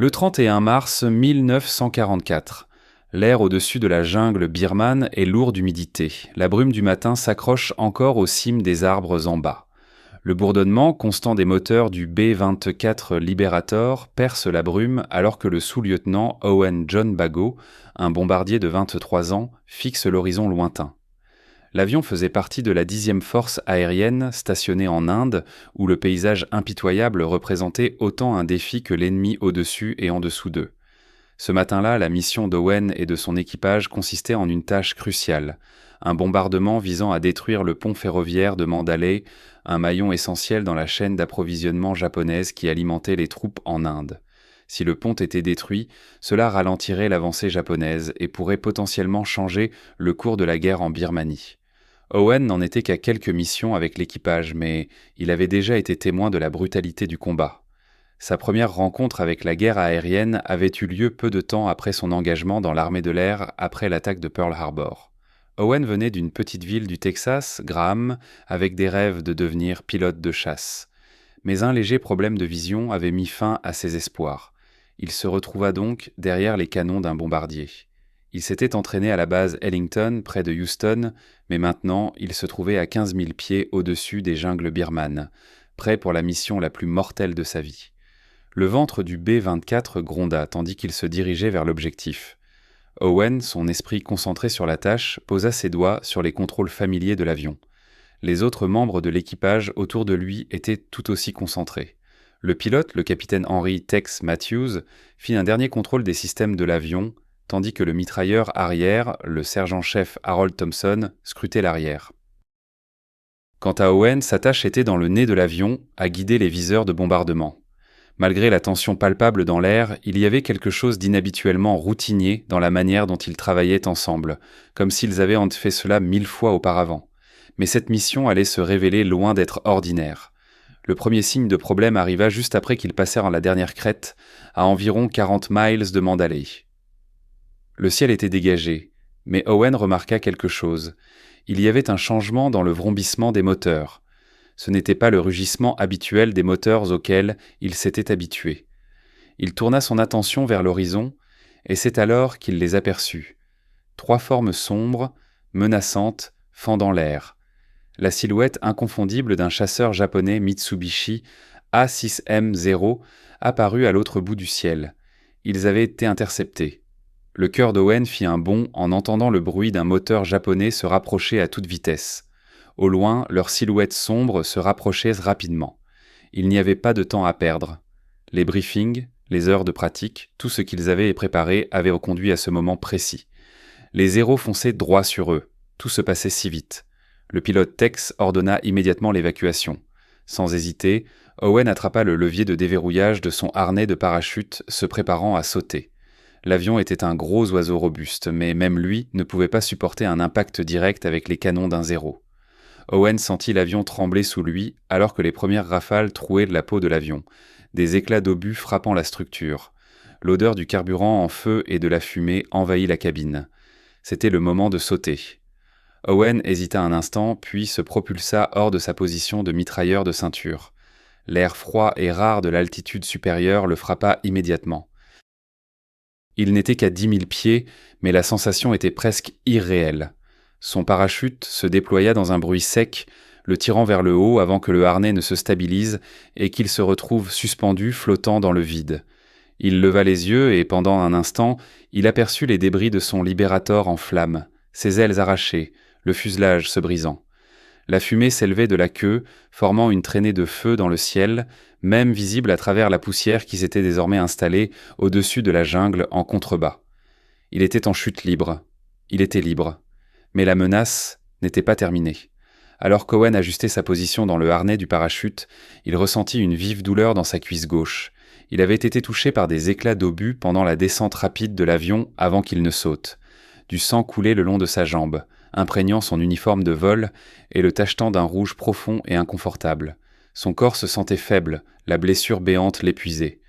Le 31 mars 1944. L'air au-dessus de la jungle birmane est lourd d'humidité. La brume du matin s'accroche encore aux cimes des arbres en bas. Le bourdonnement constant des moteurs du B-24 Liberator perce la brume alors que le sous-lieutenant Owen John Bagot, un bombardier de 23 ans, fixe l'horizon lointain. L'avion faisait partie de la 10e force aérienne stationnée en Inde, où le paysage impitoyable représentait autant un défi que l'ennemi au-dessus et en dessous d'eux. Ce matin-là, la mission d'Owen et de son équipage consistait en une tâche cruciale, un bombardement visant à détruire le pont ferroviaire de Mandalay, un maillon essentiel dans la chaîne d'approvisionnement japonaise qui alimentait les troupes en Inde. Si le pont était détruit, cela ralentirait l'avancée japonaise et pourrait potentiellement changer le cours de la guerre en Birmanie. Owen n'en était qu'à quelques missions avec l'équipage, mais il avait déjà été témoin de la brutalité du combat. Sa première rencontre avec la guerre aérienne avait eu lieu peu de temps après son engagement dans l'armée de l'air après l'attaque de Pearl Harbor. Owen venait d'une petite ville du Texas, Graham, avec des rêves de devenir pilote de chasse. Mais un léger problème de vision avait mis fin à ses espoirs. Il se retrouva donc derrière les canons d'un bombardier. Il s'était entraîné à la base Ellington, près de Houston, mais maintenant il se trouvait à 15 000 pieds au-dessus des jungles birmanes, prêt pour la mission la plus mortelle de sa vie. Le ventre du B-24 gronda tandis qu'il se dirigeait vers l'objectif. Owen, son esprit concentré sur la tâche, posa ses doigts sur les contrôles familiers de l'avion. Les autres membres de l'équipage autour de lui étaient tout aussi concentrés. Le pilote, le capitaine Henry Tex Matthews, fit un dernier contrôle des systèmes de l'avion, tandis que le mitrailleur arrière, le sergent-chef Harold Thompson, scrutait l'arrière. Quant à Owen, sa tâche était dans le nez de l'avion, à guider les viseurs de bombardement. Malgré la tension palpable dans l'air, il y avait quelque chose d'inhabituellement routinier dans la manière dont ils travaillaient ensemble, comme s'ils avaient fait cela 1000 fois auparavant. Mais cette mission allait se révéler loin d'être ordinaire. Le premier signe de problème arriva juste après qu'ils passèrent la dernière crête, à environ 40 miles de Mandalay. Le ciel était dégagé, mais Owen remarqua quelque chose. Il y avait un changement dans le vrombissement des moteurs. Ce n'était pas le rugissement habituel des moteurs auxquels il s'était habitué. Il tourna son attention vers l'horizon, et c'est alors qu'il les aperçut. 3 formes sombres, menaçantes, fendant l'air. La silhouette inconfondible d'un chasseur japonais Mitsubishi A6M0 apparut à l'autre bout du ciel. Ils avaient été interceptés. Le cœur d'Owen fit un bond en entendant le bruit d'un moteur japonais se rapprocher à toute vitesse. Au loin, leurs silhouettes sombres se rapprochaient rapidement. Il n'y avait pas de temps à perdre. Les briefings, les heures de pratique, tout ce qu'ils avaient préparé avait reconduit à ce moment précis. Les zéros fonçaient droit sur eux. Tout se passait si vite. Le pilote Tex ordonna immédiatement l'évacuation. Sans hésiter, Owen attrapa le levier de déverrouillage de son harnais de parachute, se préparant à sauter. L'avion était un gros oiseau robuste, mais même lui ne pouvait pas supporter un impact direct avec les canons d'un zéro. Owen sentit l'avion trembler sous lui alors que les premières rafales trouaient la peau de l'avion, des éclats d'obus frappant la structure. L'odeur du carburant en feu et de la fumée envahit la cabine. C'était le moment de sauter. Owen hésita un instant, puis se propulsa hors de sa position de mitrailleur de ceinture. L'air froid et rare de l'altitude supérieure le frappa immédiatement. Il n'était qu'à 10 000 pieds, mais la sensation était presque irréelle. Son parachute se déploya dans un bruit sec, le tirant vers le haut avant que le harnais ne se stabilise et qu'il se retrouve suspendu flottant dans le vide. Il leva les yeux et pendant un instant, il aperçut les débris de son Liberator en flammes, ses ailes arrachées, le fuselage se brisant. La fumée s'élevait de la queue, formant une traînée de feu dans le ciel, même visible à travers la poussière qui s'était désormais installée au-dessus de la jungle en contrebas. Il était en chute libre. Il était libre. Mais la menace n'était pas terminée. Alors qu'Owen ajustait sa position dans le harnais du parachute, il ressentit une vive douleur dans sa cuisse gauche. Il avait été touché par des éclats d'obus pendant la descente rapide de l'avion avant qu'il ne saute. Du sang coulait le long de sa jambe, imprégnant son uniforme de vol et le tachetant d'un rouge profond et inconfortable. Son corps se sentait faible, la blessure béante l'épuisait.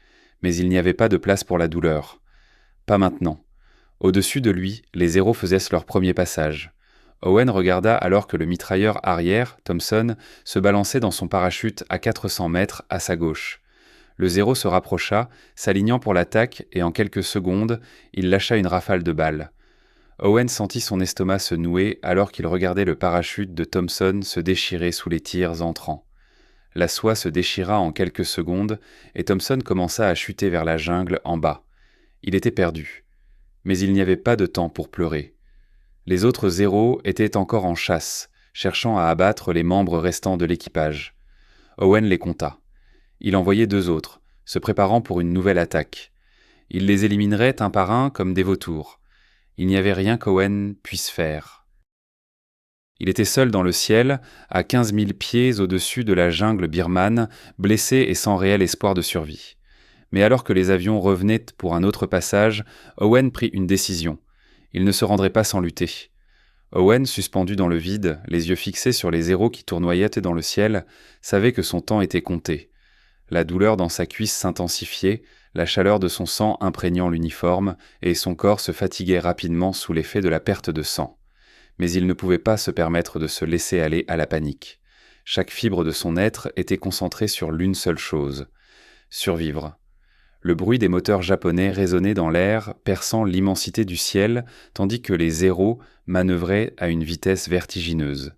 Mais il n'y avait pas de place pour la douleur. Pas maintenant. Au-dessus de lui, les zéros faisaient leur premier passage. Owen regarda alors que le mitrailleur arrière, Thompson, se balançait dans son parachute à 400 mètres à sa gauche. Le Zéro se rapprocha, s'alignant pour l'attaque, et en quelques secondes, il lâcha une rafale de balles. Owen sentit son estomac se nouer alors qu'il regardait le parachute de Thompson se déchirer sous les tirs entrants. La soie se déchira en quelques secondes, et Thompson commença à chuter vers la jungle en bas. Il était perdu. Mais il n'y avait pas de temps pour pleurer. Les autres Zéros étaient encore en chasse, cherchant à abattre les membres restants de l'équipage. Owen les compta. Il en voyait 2 autres, se préparant pour une nouvelle attaque. Il les éliminerait un par un comme des vautours. Il n'y avait rien qu'Owen puisse faire. Il était seul dans le ciel, à 15 000 pieds au-dessus de la jungle birmane, blessé et sans réel espoir de survie. Mais alors que les avions revenaient pour un autre passage, Owen prit une décision. Il ne se rendrait pas sans lutter. Owen, suspendu dans le vide, les yeux fixés sur les Zéros qui tournoyaient dans le ciel, savait que son temps était compté. La douleur dans sa cuisse s'intensifiait, la chaleur de son sang imprégnant l'uniforme, et son corps se fatiguait rapidement sous l'effet de la perte de sang. Mais il ne pouvait pas se permettre de se laisser aller à la panique. Chaque fibre de son être était concentrée sur l'une seule chose: survivre. Le bruit des moteurs japonais résonnait dans l'air, perçant l'immensité du ciel, tandis que les Zéros manœuvraient à une vitesse vertigineuse.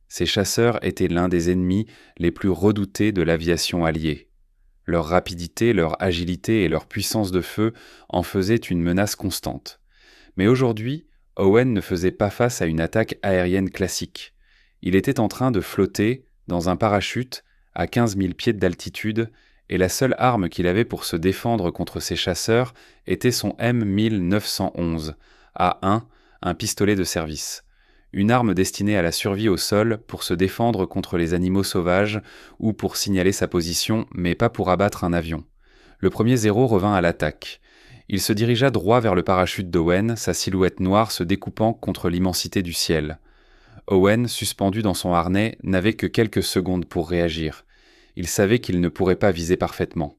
Ces chasseurs étaient l'un des ennemis les plus redoutés de l'aviation alliée. Leur rapidité, leur agilité et leur puissance de feu en faisaient une menace constante. Mais aujourd'hui, Owen ne faisait pas face à une attaque aérienne classique. Il était en train de flotter dans un parachute à 15 000 pieds d'altitude, et la seule arme qu'il avait pour se défendre contre ces chasseurs était son M1911 A1, un pistolet de service. Une arme destinée à la survie au sol pour se défendre contre les animaux sauvages ou pour signaler sa position, mais pas pour abattre un avion. Le premier Zéro revint à l'attaque. Il se dirigea droit vers le parachute d'Owen, sa silhouette noire se découpant contre l'immensité du ciel. Owen, suspendu dans son harnais, n'avait que quelques secondes pour réagir. Il savait qu'il ne pourrait pas viser parfaitement.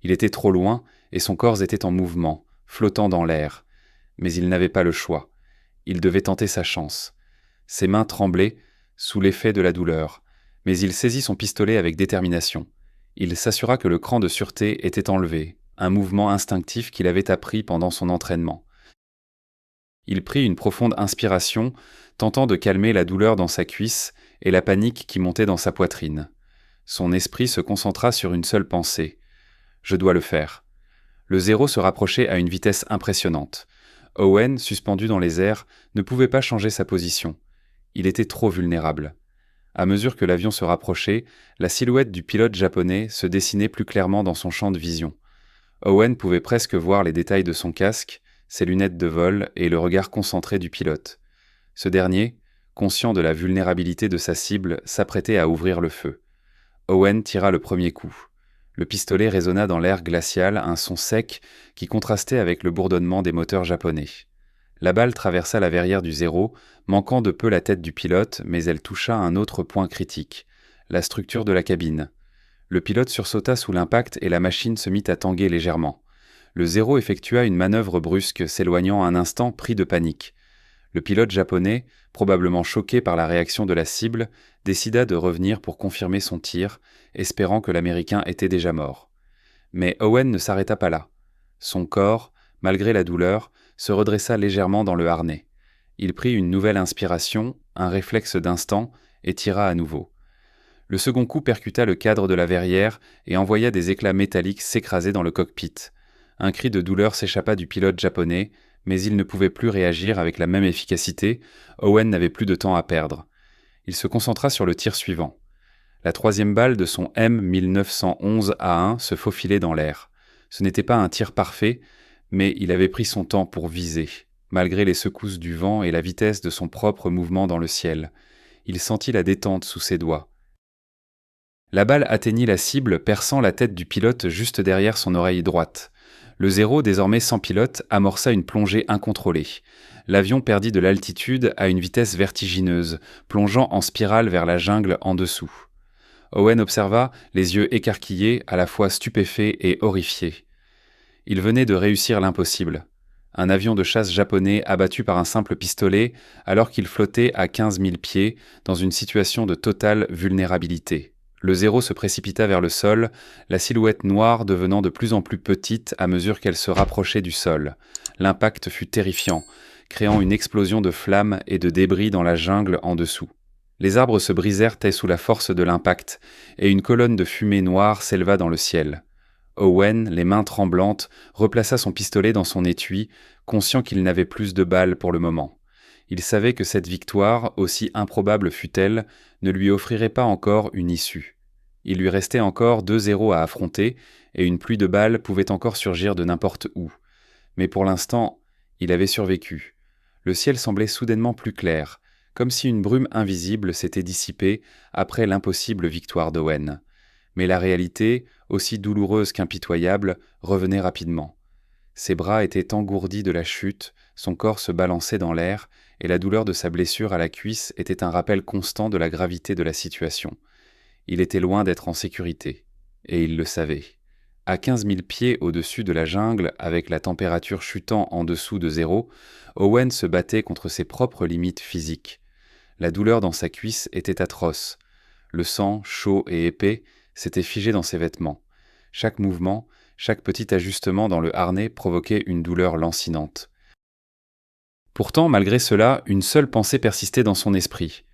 Il était trop loin et son corps était en mouvement, flottant dans l'air. Mais il n'avait pas le choix. Il devait tenter sa chance. Ses mains tremblaient, sous l'effet de la douleur, mais il saisit son pistolet avec détermination. Il s'assura que le cran de sûreté était enlevé, un mouvement instinctif qu'il avait appris pendant son entraînement. Il prit une profonde inspiration, tentant de calmer la douleur dans sa cuisse et la panique qui montait dans sa poitrine. Son esprit se concentra sur une seule pensée. « Je dois le faire ». Le Zéro se rapprochait à une vitesse impressionnante. Owen, suspendu dans les airs, ne pouvait pas changer sa position. Il était trop vulnérable. À mesure que l'avion se rapprochait, la silhouette du pilote japonais se dessinait plus clairement dans son champ de vision. Owen pouvait presque voir les détails de son casque, ses lunettes de vol et le regard concentré du pilote. Ce dernier, conscient de la vulnérabilité de sa cible, s'apprêtait à ouvrir le feu. Owen tira le premier coup. Le pistolet résonna dans l'air glacial, un son sec qui contrastait avec le bourdonnement des moteurs japonais. La balle traversa la verrière du Zéro, manquant de peu la tête du pilote, mais elle toucha un autre point critique, la structure de la cabine. Le pilote sursauta sous l'impact et la machine se mit à tanguer légèrement. Le Zéro effectua une manœuvre brusque, s'éloignant un instant pris de panique. Le pilote japonais, probablement choqué par la réaction de la cible, décida de revenir pour confirmer son tir, espérant que l'Américain était déjà mort. Mais Owen ne s'arrêta pas là. Son corps, malgré la douleur, se redressa légèrement dans le harnais. Il prit une nouvelle inspiration, un réflexe d'instant, et tira à nouveau. Le second coup percuta le cadre de la verrière et envoya des éclats métalliques s'écraser dans le cockpit. Un cri de douleur s'échappa du pilote japonais, mais il ne pouvait plus réagir avec la même efficacité. Owen n'avait plus de temps à perdre. Il se concentra sur le tir suivant. La troisième balle de son M1911 A1 se faufilait dans l'air. Ce n'était pas un tir parfait, mais il avait pris son temps pour viser, malgré les secousses du vent et la vitesse de son propre mouvement dans le ciel. Il sentit la détente sous ses doigts. La balle atteignit la cible, perçant la tête du pilote juste derrière son oreille droite. Le Zéro, désormais sans pilote, amorça une plongée incontrôlée. L'avion perdit de l'altitude à une vitesse vertigineuse, plongeant en spirale vers la jungle en dessous. Owen observa, les yeux écarquillés, à la fois stupéfait et horrifié. Il venait de réussir l'impossible. Un avion de chasse japonais abattu par un simple pistolet, alors qu'il flottait à 15 000 pieds, dans une situation de totale vulnérabilité. Le zéro se précipita vers le sol, la silhouette noire devenant de plus en plus petite à mesure qu'elle se rapprochait du sol. L'impact fut terrifiant, créant une explosion de flammes et de débris dans la jungle en dessous. Les arbres se brisèrent sous la force de l'impact, et une colonne de fumée noire s'éleva dans le ciel. Owen, les mains tremblantes, replaça son pistolet dans son étui, conscient qu'il n'avait plus de balles pour le moment. Il savait que cette victoire, aussi improbable fût-elle, ne lui offrirait pas encore une issue. Il lui restait encore 2 zéros à affronter, et une pluie de balles pouvait encore surgir de n'importe où. Mais pour l'instant, il avait survécu. Le ciel semblait soudainement plus clair, comme si une brume invisible s'était dissipée après l'impossible victoire d'Owen. Mais la réalité, aussi douloureuse qu'impitoyable, revenait rapidement. Ses bras étaient engourdis de la chute, son corps se balançait dans l'air, et la douleur de sa blessure à la cuisse était un rappel constant de la gravité de la situation. Il était loin d'être en sécurité, et il le savait. À 15 000 pieds au-dessus de la jungle, avec la température chutant en dessous de zéro, Owen se battait contre ses propres limites physiques. La douleur dans sa cuisse était atroce. Le sang, chaud et épais, s'était figé dans ses vêtements. Chaque mouvement, chaque petit ajustement dans le harnais provoquait une douleur lancinante. Pourtant, malgré cela, une seule pensée persistait dans son esprit.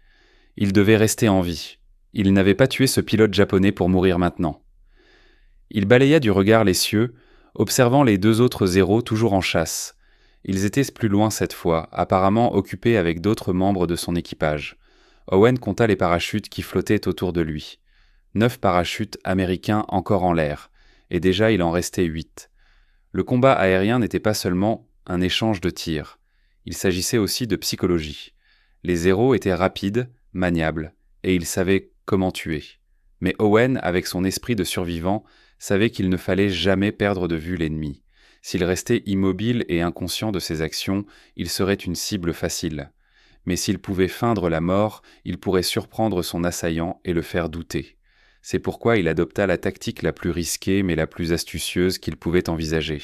Il devait rester en vie. Il n'avait pas tué ce pilote japonais pour mourir maintenant. Il balaya du regard les cieux, observant les 2 autres zéros toujours en chasse. Ils étaient plus loin cette fois, apparemment occupés avec d'autres membres de son équipage. Owen compta les parachutes qui flottaient autour de lui. 9 parachutes américains encore en l'air, et déjà il en restait 8. Le combat aérien n'était pas seulement un échange de tirs. Il s'agissait aussi de psychologie. Les zéros étaient rapides, maniables, et ils savaient comment tuer. Mais Owen, avec son esprit de survivant, savait qu'il ne fallait jamais perdre de vue l'ennemi. S'il restait immobile et inconscient de ses actions, il serait une cible facile. Mais s'il pouvait feindre la mort, il pourrait surprendre son assaillant et le faire douter. C'est pourquoi il adopta la tactique la plus risquée mais la plus astucieuse qu'il pouvait envisager.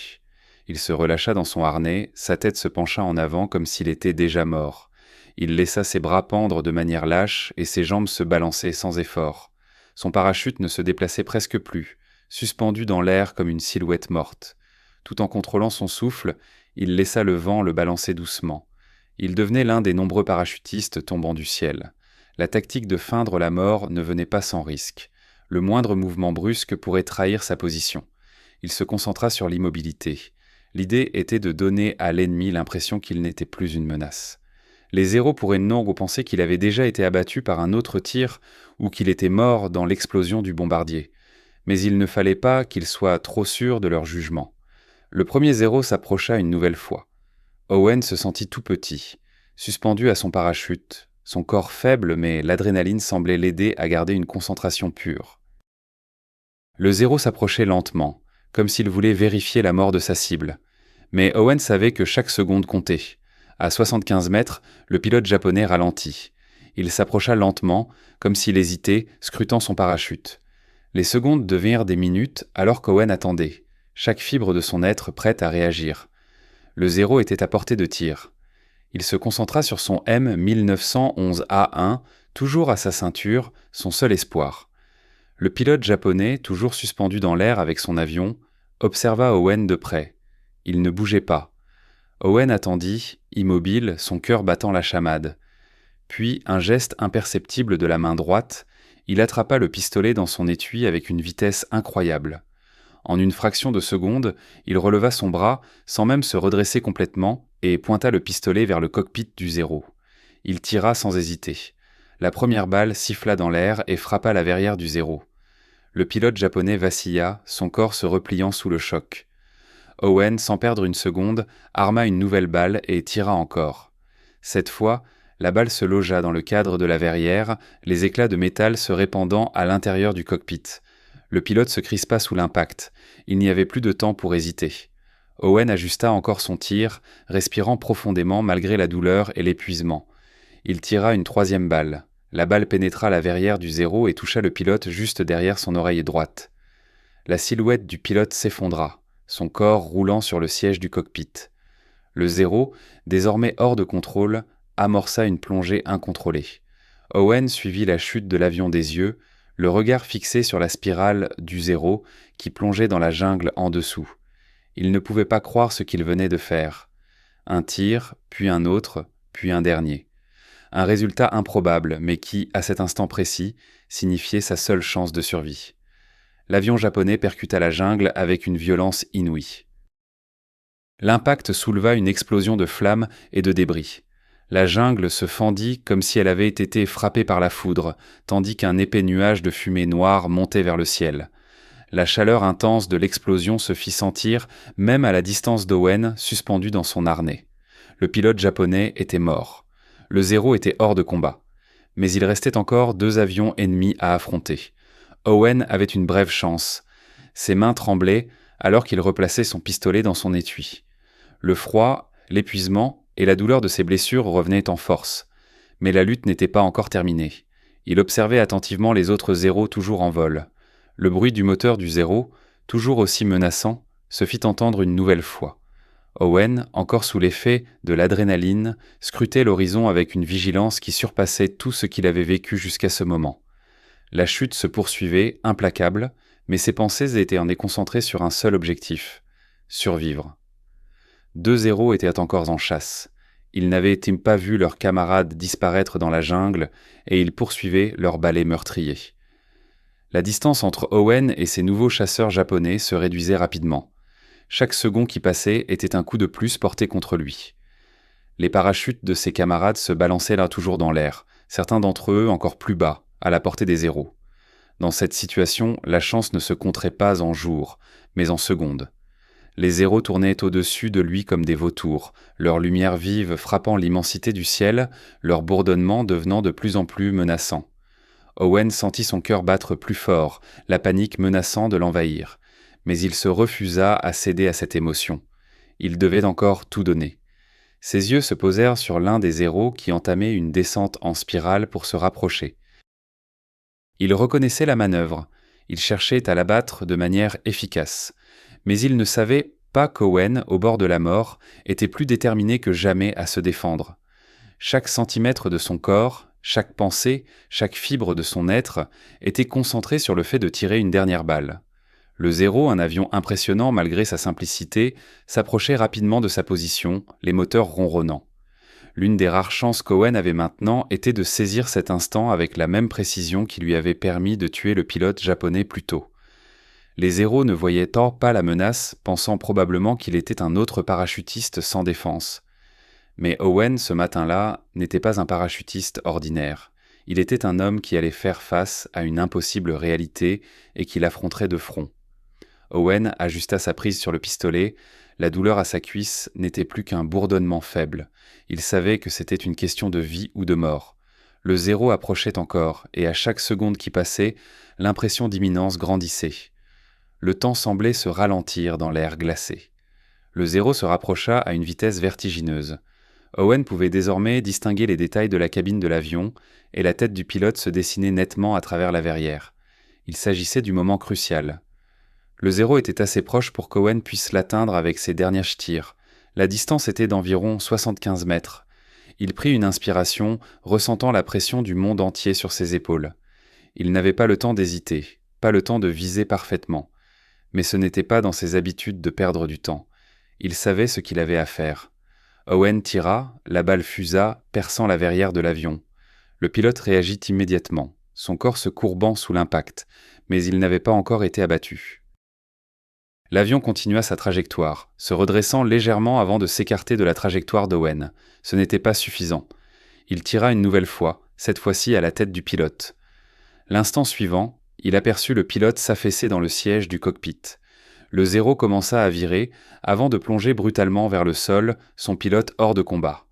Il se relâcha dans son harnais, sa tête se pencha en avant comme s'il était déjà mort. Il laissa ses bras pendre de manière lâche et ses jambes se balancer sans effort. Son parachute ne se déplaçait presque plus, suspendu dans l'air comme une silhouette morte. Tout en contrôlant son souffle, il laissa le vent le balancer doucement. Il devenait l'un des nombreux parachutistes tombant du ciel. La tactique de feindre la mort ne venait pas sans risque. Le moindre mouvement brusque pourrait trahir sa position. Il se concentra sur l'immobilité. L'idée était de donner à l'ennemi l'impression qu'il n'était plus une menace. Les zéros pourraient non penser qu'il avait déjà été abattu par un autre tir ou qu'il était mort dans l'explosion du bombardier. Mais il ne fallait pas qu'ils soient trop sûrs de leur jugement. Le premier zéro s'approcha une nouvelle fois. Owen se sentit tout petit, suspendu à son parachute, son corps faible mais l'adrénaline semblait l'aider à garder une concentration pure. Le zéro s'approchait lentement, comme s'il voulait vérifier la mort de sa cible. Mais Owen savait que chaque seconde comptait. À 75 mètres, le pilote japonais ralentit. Il s'approcha lentement, comme s'il hésitait, scrutant son parachute. Les secondes devinrent des minutes alors qu'Owen attendait, chaque fibre de son être prête à réagir. Le zéro était à portée de tir. Il se concentra sur son M1911A1, toujours à sa ceinture, son seul espoir. Le pilote japonais, toujours suspendu dans l'air avec son avion, observa Owen de près. Il ne bougeait pas. Owen attendit, immobile, son cœur battant la chamade. Puis, un geste imperceptible de la main droite, il attrapa le pistolet dans son étui avec une vitesse incroyable. En une fraction de seconde, il releva son bras, sans même se redresser complètement, et pointa le pistolet vers le cockpit du zéro. Il tira sans hésiter. La première balle siffla dans l'air et frappa la verrière du zéro. Le pilote japonais vacilla, son corps se repliant sous le choc. Owen, sans perdre une seconde, arma une nouvelle balle et tira encore. Cette fois, la balle se logea dans le cadre de la verrière, les éclats de métal se répandant à l'intérieur du cockpit. Le pilote se crispa sous l'impact. Il n'y avait plus de temps pour hésiter. Owen ajusta encore son tir, respirant profondément malgré la douleur et l'épuisement. Il tira une troisième balle. La balle pénétra la verrière du zéro et toucha le pilote juste derrière son oreille droite. La silhouette du pilote s'effondra, son corps roulant sur le siège du cockpit. Le zéro, désormais hors de contrôle, amorça une plongée incontrôlée. Owen suivit la chute de l'avion des yeux, le regard fixé sur la spirale du zéro qui plongeait dans la jungle en dessous. Il ne pouvait pas croire ce qu'il venait de faire. Un tir, puis un autre, puis un dernier. Un résultat improbable, mais qui, à cet instant précis, signifiait sa seule chance de survie. L'avion japonais percuta la jungle avec une violence inouïe. L'impact souleva une explosion de flammes et de débris. La jungle se fendit comme si elle avait été frappée par la foudre, tandis qu'un épais nuage de fumée noire montait vers le ciel. La chaleur intense de l'explosion se fit sentir même à la distance d'Owen, suspendu dans son harnais. Le pilote japonais était mort. Le zéro était hors de combat. Mais il restait encore 2 avions ennemis à affronter. Owen avait une brève chance. Ses mains tremblaient alors qu'il replaçait son pistolet dans son étui. Le froid, l'épuisement et la douleur de ses blessures revenaient en force. Mais la lutte n'était pas encore terminée. Il observait attentivement les autres zéros toujours en vol. Le bruit du moteur du zéro, toujours aussi menaçant, se fit entendre une nouvelle fois. Owen, encore sous l'effet de l'adrénaline, scrutait l'horizon avec une vigilance qui surpassait tout ce qu'il avait vécu jusqu'à ce moment. La chute se poursuivait, implacable, mais ses pensées étaient concentrées sur un seul objectif, survivre. 2 zéros étaient encore en chasse. Ils n'avaient pas vu leurs camarades disparaître dans la jungle et ils poursuivaient leur balai meurtrier. La distance entre Owen et ses nouveaux chasseurs japonais se réduisait rapidement. Chaque second qui passait était un coup de plus porté contre lui. Les parachutes de ses camarades se balançaient là toujours dans l'air, certains d'entre eux encore plus bas, à la portée des zéros. Dans cette situation, la chance ne se compterait pas en jours, mais en secondes. Les zéros tournaient au-dessus de lui comme des vautours, leur lumière vive frappant l'immensité du ciel, leur bourdonnement devenant de plus en plus menaçant. Owen sentit son cœur battre plus fort, la panique menaçant de l'envahir. Mais il se refusa à céder à cette émotion. Il devait encore tout donner. Ses yeux se posèrent sur l'un des zéros qui entamait une descente en spirale pour se rapprocher. Il reconnaissait la manœuvre. Il cherchait à l'abattre de manière efficace. Mais il ne savait pas qu'Owen, au bord de la mort, était plus déterminé que jamais à se défendre. Chaque centimètre de son corps, chaque pensée, chaque fibre de son être était concentré sur le fait de tirer une dernière balle. Le zéro, un avion impressionnant malgré sa simplicité, s'approchait rapidement de sa position, les moteurs ronronnant. L'une des rares chances qu'Owen avait maintenant était de saisir cet instant avec la même précision qui lui avait permis de tuer le pilote japonais plus tôt. Les zéros ne voyaient tant pas la menace, pensant probablement qu'il était un autre parachutiste sans défense. Mais Owen, ce matin-là, n'était pas un parachutiste ordinaire. Il était un homme qui allait faire face à une impossible réalité et qui l'affronterait de front. Owen ajusta sa prise sur le pistolet. La douleur à sa cuisse n'était plus qu'un bourdonnement faible. Il savait que c'était une question de vie ou de mort. Le zéro approchait encore, et à chaque seconde qui passait, l'impression d'imminence grandissait. Le temps semblait se ralentir dans l'air glacé. Le zéro se rapprocha à une vitesse vertigineuse. Owen pouvait désormais distinguer les détails de la cabine de l'avion, et la tête du pilote se dessinait nettement à travers la verrière. Il s'agissait du moment crucial. Le zéro était assez proche pour qu'Owen puisse l'atteindre avec ses derniers tirs. La distance était d'environ 75 mètres. Il prit une inspiration, ressentant la pression du monde entier sur ses épaules. Il n'avait pas le temps d'hésiter, pas le temps de viser parfaitement. Mais ce n'était pas dans ses habitudes de perdre du temps. Il savait ce qu'il avait à faire. Owen tira, la balle fusa, perçant la verrière de l'avion. Le pilote réagit immédiatement, son corps se courbant sous l'impact, mais il n'avait pas encore été abattu. L'avion continua sa trajectoire, se redressant légèrement avant de s'écarter de la trajectoire d'Owen. Ce n'était pas suffisant. Il tira une nouvelle fois, cette fois-ci à la tête du pilote. L'instant suivant, il aperçut le pilote s'affaisser dans le siège du cockpit. Le zéro commença à virer, avant de plonger brutalement vers le sol, son pilote hors de combat.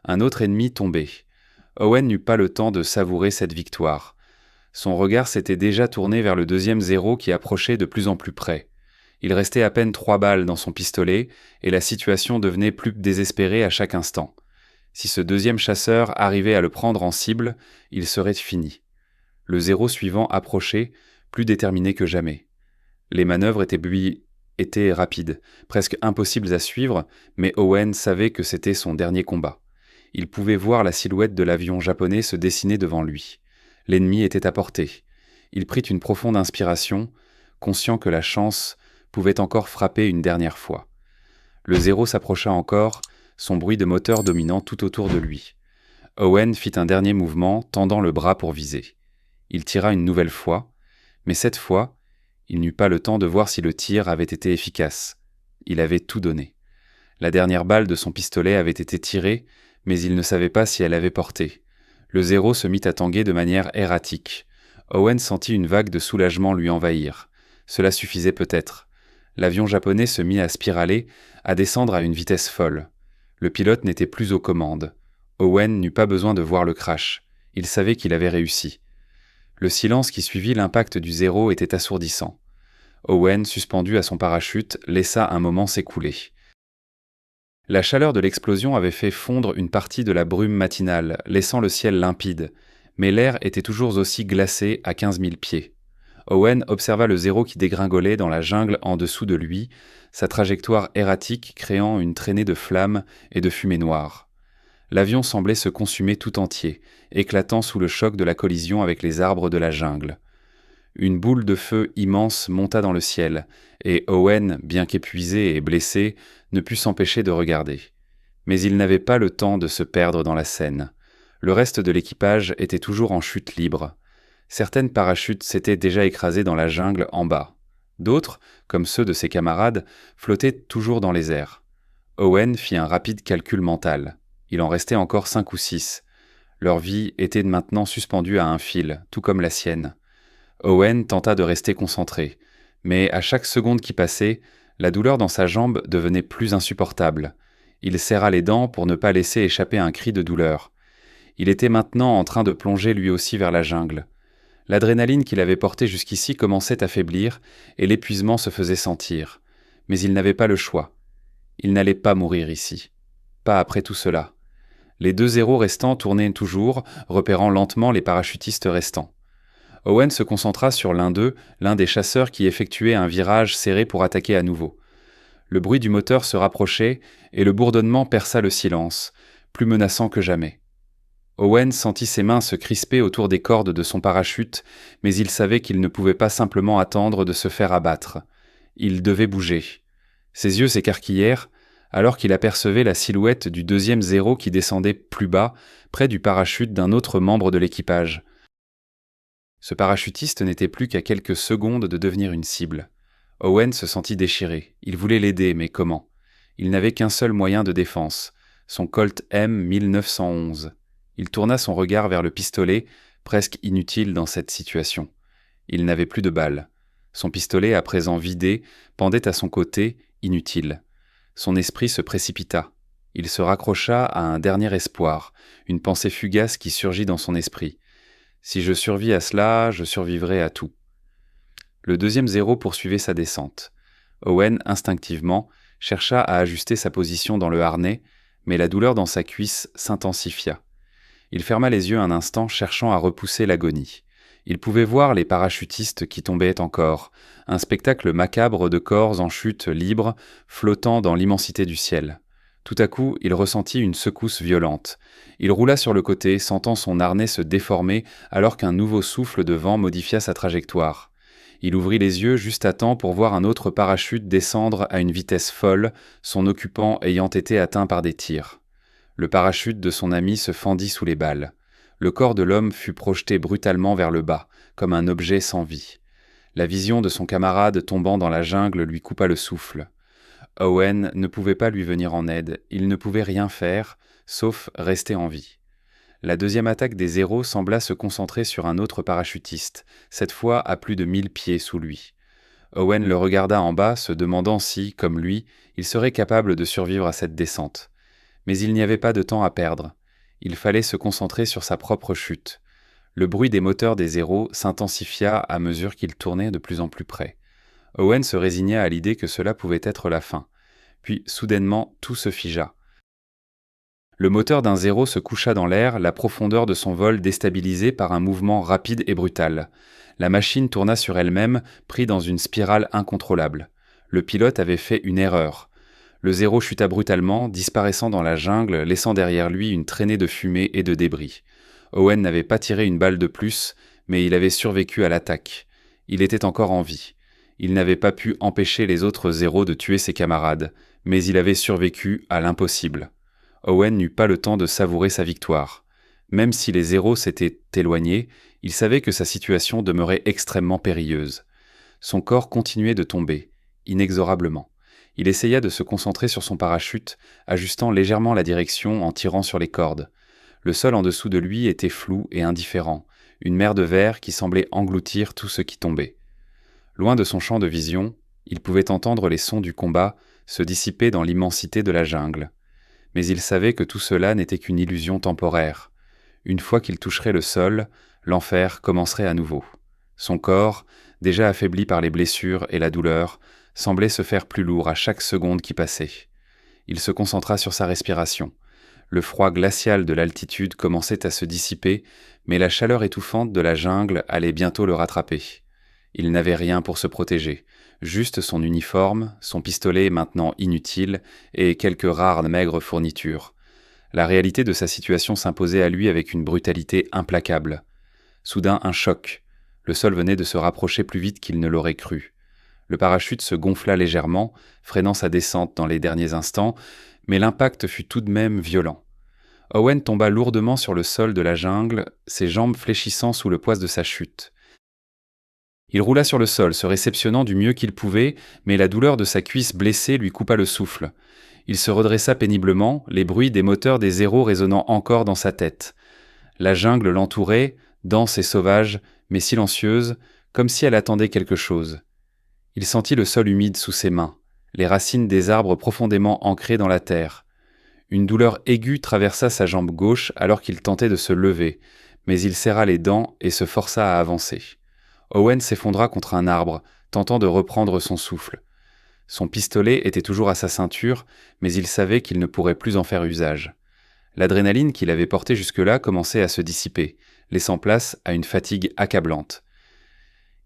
Un autre ennemi tombait. Owen n'eut pas le temps de savourer cette victoire. Son regard s'était déjà tourné vers le deuxième zéro qui approchait de plus en plus près. Il restait à peine 3 balles dans son pistolet, et la situation devenait plus désespérée à chaque instant. Si ce deuxième chasseur arrivait à le prendre en cible, il serait fini. Le zéro suivant approchait, plus déterminé que jamais. Les manœuvres étaient rapides, presque impossibles à suivre, mais Owen savait que c'était son dernier combat. Il pouvait voir la silhouette de l'avion japonais se dessiner devant lui. L'ennemi était à portée. Il prit une profonde inspiration, conscient que la chance pouvait encore frapper une dernière fois. Le zéro s'approcha encore, son bruit de moteur dominant tout autour de lui. Owen fit un dernier mouvement, tendant le bras pour viser. Il tira une nouvelle fois, mais cette fois, il n'eut pas le temps de voir si le tir avait été efficace. Il avait tout donné. La dernière balle de son pistolet avait été tirée, mais il ne savait pas si elle avait porté. Le zéro se mit à tanguer de manière erratique. Owen sentit une vague de soulagement lui envahir. Cela suffisait peut-être. L'avion japonais se mit à spiraler, à descendre à une vitesse folle. Le pilote n'était plus aux commandes. Owen n'eut pas besoin de voir le crash. Il savait qu'il avait réussi. Le silence qui suivit l'impact du zéro était assourdissant. Owen, suspendu à son parachute, laissa un moment s'écouler. La chaleur de l'explosion avait fait fondre une partie de la brume matinale, laissant le ciel limpide, mais l'air était toujours aussi glacé à 15 000 pieds. Owen observa le zéro qui dégringolait dans la jungle en dessous de lui, sa trajectoire erratique créant une traînée de flammes et de fumée noire. L'avion semblait se consumer tout entier, éclatant sous le choc de la collision avec les arbres de la jungle. Une boule de feu immense monta dans le ciel, et Owen, bien qu'épuisé et blessé, ne put s'empêcher de regarder. Mais il n'avait pas le temps de se perdre dans la scène. Le reste de l'équipage était toujours en chute libre. Certaines parachutes s'étaient déjà écrasées dans la jungle en bas. D'autres, comme ceux de ses camarades, flottaient toujours dans les airs. Owen fit un rapide calcul mental. Il en restait encore 5 ou 6. Leur vie était maintenant suspendue à un fil, tout comme la sienne. Owen tenta de rester concentré, mais à chaque seconde qui passait, la douleur dans sa jambe devenait plus insupportable. Il serra les dents pour ne pas laisser échapper un cri de douleur. Il était maintenant en train de plonger lui aussi vers la jungle. L'adrénaline qu'il avait portée jusqu'ici commençait à faiblir et l'épuisement se faisait sentir. Mais il n'avait pas le choix. Il n'allait pas mourir ici. Pas après tout cela. Les 2 zéros restants tournaient toujours, repérant lentement les parachutistes restants. Owen se concentra sur l'un d'eux, l'un des chasseurs qui effectuait un virage serré pour attaquer à nouveau. Le bruit du moteur se rapprochait et le bourdonnement perça le silence, plus menaçant que jamais. Owen sentit ses mains se crisper autour des cordes de son parachute, mais il savait qu'il ne pouvait pas simplement attendre de se faire abattre. Il devait bouger. Ses yeux s'écarquillèrent, alors qu'il apercevait la silhouette du 2e zéro qui descendait plus bas, près du parachute d'un autre membre de l'équipage. Ce parachutiste n'était plus qu'à quelques secondes de devenir une cible. Owen se sentit déchiré. Il voulait l'aider, mais comment ? Il n'avait qu'un seul moyen de défense, son Colt M 1911. Il tourna son regard vers le pistolet, presque inutile dans cette situation. Il n'avait plus de balles. Son pistolet, à présent vidé, pendait à son côté, inutile. Son esprit se précipita. Il se raccrocha à un dernier espoir, une pensée fugace qui surgit dans son esprit. Si je survis à cela, je survivrai à tout. Le 2e zéro poursuivait sa descente. Owen, instinctivement, chercha à ajuster sa position dans le harnais, mais la douleur dans sa cuisse s'intensifia. Il ferma les yeux un instant, cherchant à repousser l'agonie. Il pouvait voir les parachutistes qui tombaient encore, un spectacle macabre de corps en chute libre, flottant dans l'immensité du ciel. Tout à coup, il ressentit une secousse violente. Il roula sur le côté, sentant son harnais se déformer alors qu'un nouveau souffle de vent modifia sa trajectoire. Il ouvrit les yeux juste à temps pour voir un autre parachute descendre à une vitesse folle, son occupant ayant été atteint par des tirs. Le parachute de son ami se fendit sous les balles. Le corps de l'homme fut projeté brutalement vers le bas, comme un objet sans vie. La vision de son camarade tombant dans la jungle lui coupa le souffle. Owen ne pouvait pas lui venir en aide, il ne pouvait rien faire, sauf rester en vie. La 2e attaque des zéros sembla se concentrer sur un autre parachutiste, cette fois à plus de 1000 pieds sous lui. Owen le regarda en bas, se demandant si, comme lui, il serait capable de survivre à cette descente. Mais il n'y avait pas de temps à perdre. Il fallait se concentrer sur sa propre chute. Le bruit des moteurs des zéros s'intensifia à mesure qu'il tournait de plus en plus près. Owen se résigna à l'idée que cela pouvait être la fin. Puis, soudainement, tout se figea. Le moteur d'un zéro se coucha dans l'air, la profondeur de son vol déstabilisée par un mouvement rapide et brutal. La machine tourna sur elle-même, pris dans une spirale incontrôlable. Le pilote avait fait une erreur. Le zéro chuta brutalement, disparaissant dans la jungle, laissant derrière lui une traînée de fumée et de débris. Owen n'avait pas tiré une balle de plus, mais il avait survécu à l'attaque. Il était encore en vie. Il n'avait pas pu empêcher les autres zéros de tuer ses camarades, mais il avait survécu à l'impossible. Owen n'eut pas le temps de savourer sa victoire. Même si les zéros s'étaient éloignés, il savait que sa situation demeurait extrêmement périlleuse. Son corps continuait de tomber, inexorablement. Il essaya de se concentrer sur son parachute, ajustant légèrement la direction en tirant sur les cordes. Le sol en dessous de lui était flou et indifférent, une mer de verre qui semblait engloutir tout ce qui tombait. Loin de son champ de vision, il pouvait entendre les sons du combat se dissiper dans l'immensité de la jungle. Mais il savait que tout cela n'était qu'une illusion temporaire. Une fois qu'il toucherait le sol, l'enfer commencerait à nouveau. Son corps, déjà affaibli par les blessures et la douleur, semblait se faire plus lourd à chaque seconde qui passait. Il se concentra sur sa respiration. Le froid glacial de l'altitude commençait à se dissiper, mais la chaleur étouffante de la jungle allait bientôt le rattraper. Il n'avait rien pour se protéger, juste son uniforme, son pistolet maintenant inutile, et quelques rares maigres fournitures. La réalité de sa situation s'imposait à lui avec une brutalité implacable. Soudain, un choc. Le sol venait de se rapprocher plus vite qu'il ne l'aurait cru. Le parachute se gonfla légèrement, freinant sa descente dans les derniers instants, mais l'impact fut tout de même violent. Owen tomba lourdement sur le sol de la jungle, ses jambes fléchissant sous le poids de sa chute. Il roula sur le sol, se réceptionnant du mieux qu'il pouvait, mais la douleur de sa cuisse blessée lui coupa le souffle. Il se redressa péniblement, les bruits des moteurs des zéros résonnant encore dans sa tête. La jungle l'entourait, dense et sauvage, mais silencieuse, comme si elle attendait quelque chose. Il sentit le sol humide sous ses mains, les racines des arbres profondément ancrées dans la terre. Une douleur aiguë traversa sa jambe gauche alors qu'il tentait de se lever, mais il serra les dents et se força à avancer. Owen s'effondra contre un arbre, tentant de reprendre son souffle. Son pistolet était toujours à sa ceinture, mais il savait qu'il ne pourrait plus en faire usage. L'adrénaline qu'il avait portée jusque-là commençait à se dissiper, laissant place à une fatigue accablante.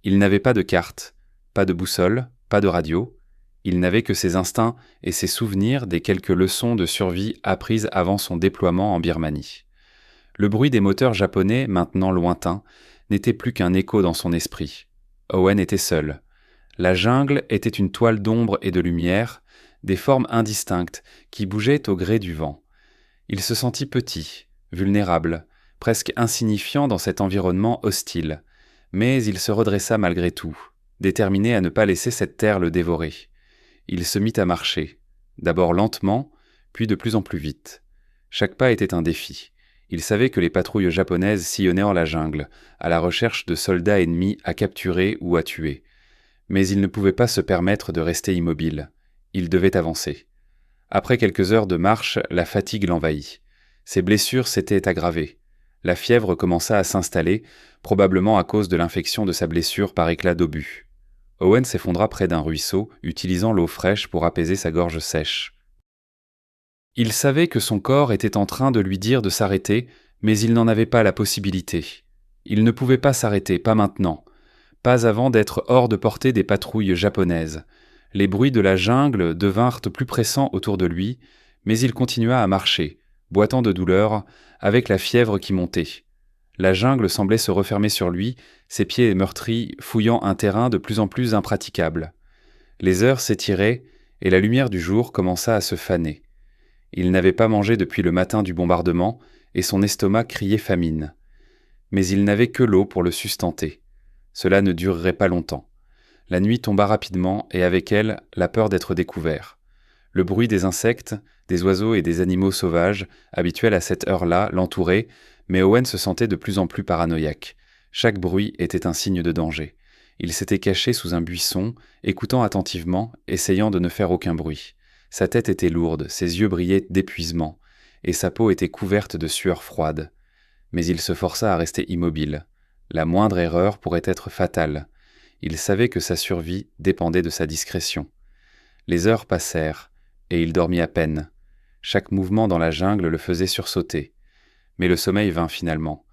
Il n'avait pas de carte, pas de boussole, pas de radio. Il n'avait que ses instincts et ses souvenirs des quelques leçons de survie apprises avant son déploiement en Birmanie. Le bruit des moteurs japonais, maintenant lointains, n'était plus qu'un écho dans son esprit. Owen était seul. La jungle était une toile d'ombre et de lumière, des formes indistinctes qui bougeaient au gré du vent. Il se sentit petit, vulnérable, presque insignifiant dans cet environnement hostile, mais il se redressa malgré tout, déterminé à ne pas laisser cette terre le dévorer. Il se mit à marcher, d'abord lentement, puis de plus en plus vite. Chaque pas était un défi. Il savait que les patrouilles japonaises sillonnaient en la jungle, à la recherche de soldats ennemis à capturer ou à tuer. Mais il ne pouvait pas se permettre de rester immobile. Il devait avancer. Après quelques heures de marche, la fatigue l'envahit. Ses blessures s'étaient aggravées. La fièvre commença à s'installer, probablement à cause de l'infection de sa blessure par éclat d'obus. Owen s'effondra près d'un ruisseau, utilisant l'eau fraîche pour apaiser sa gorge sèche. Il savait que son corps était en train de lui dire de s'arrêter, mais il n'en avait pas la possibilité. Il ne pouvait pas s'arrêter, pas maintenant. Pas avant d'être hors de portée des patrouilles japonaises. Les bruits de la jungle devinrent plus pressants autour de lui, mais il continua à marcher, boitant de douleur, avec la fièvre qui montait. La jungle semblait se refermer sur lui, ses pieds meurtris fouillant un terrain de plus en plus impraticable. Les heures s'étiraient, et la lumière du jour commença à se faner. Il n'avait pas mangé depuis le matin du bombardement, et son estomac criait famine. Mais il n'avait que l'eau pour le sustenter. Cela ne durerait pas longtemps. La nuit tomba rapidement, et avec elle, la peur d'être découvert. Le bruit des insectes, des oiseaux et des animaux sauvages, habituels à cette heure-là, l'entourait, mais Owen se sentait de plus en plus paranoïaque. Chaque bruit était un signe de danger. Il s'était caché sous un buisson, écoutant attentivement, essayant de ne faire aucun bruit. Sa tête était lourde, ses yeux brillaient d'épuisement, et sa peau était couverte de sueur froide. Mais il se força à rester immobile. La moindre erreur pourrait être fatale. Il savait que sa survie dépendait de sa discrétion. Les heures passèrent, et il dormit à peine. Chaque mouvement dans la jungle le faisait sursauter. Mais le sommeil vint finalement.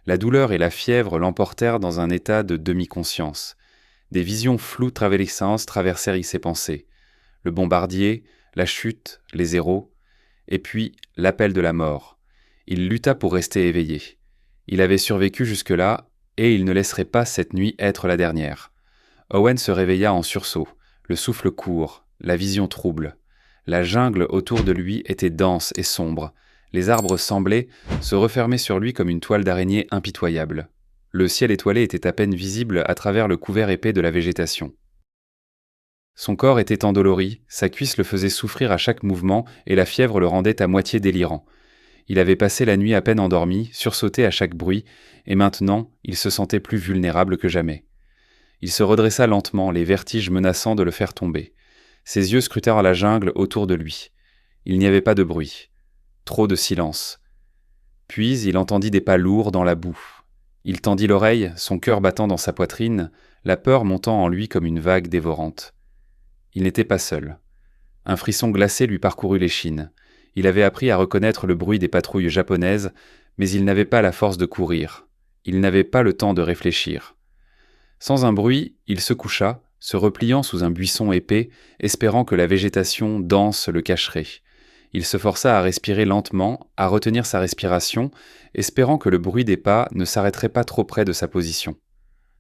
La douleur et la fièvre l'emportèrent dans un état de demi-conscience. Des visions floues traversèrent ses pensées. Le bombardier, la chute, les zéros, et puis l'appel de la mort. Il lutta pour rester éveillé. Il avait survécu jusque-là, et il ne laisserait pas cette nuit être la dernière. Owen se réveilla en sursaut, le souffle court, la vision trouble. La jungle autour de lui était dense et sombre. Les arbres semblaient se refermer sur lui comme une toile d'araignée impitoyable. Le ciel étoilé était à peine visible à travers le couvert épais de la végétation. Son corps était endolori, sa cuisse le faisait souffrir à chaque mouvement et la fièvre le rendait à moitié délirant. Il avait passé la nuit à peine endormi, sursauté à chaque bruit, et maintenant il se sentait plus vulnérable que jamais. Il se redressa lentement, les vertiges menaçant de le faire tomber. Ses yeux scrutèrent la jungle autour de lui. Il n'y avait pas de bruit. Trop de silence. Puis il entendit des pas lourds dans la boue. Il tendit l'oreille, son cœur battant dans sa poitrine, la peur montant en lui comme une vague dévorante. Il n'était pas seul. Un frisson glacé lui parcourut l'échine. Il avait appris à reconnaître le bruit des patrouilles japonaises, mais il n'avait pas la force de courir. Il n'avait pas le temps de réfléchir. Sans un bruit, il se coucha, se repliant sous un buisson épais, espérant que la végétation dense le cacherait. Il se força à respirer lentement, à retenir sa respiration, espérant que le bruit des pas ne s'arrêterait pas trop près de sa position.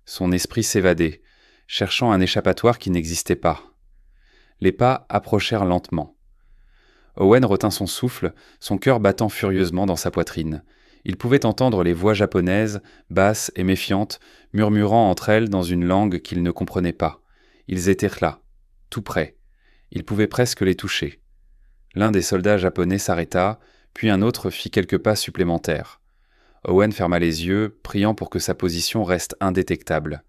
Son esprit s'évadait, cherchant un échappatoire qui n'existait pas. Les pas approchèrent lentement. Owen retint son souffle, son cœur battant furieusement dans sa poitrine. Il pouvait entendre les voix japonaises, basses et méfiantes, murmurant entre elles dans une langue qu'il ne comprenait pas. Ils étaient là, tout près. Il pouvait presque les toucher. L'un des soldats japonais s'arrêta, puis un autre fit quelques pas supplémentaires. Owen ferma les yeux, priant pour que sa position reste indétectable.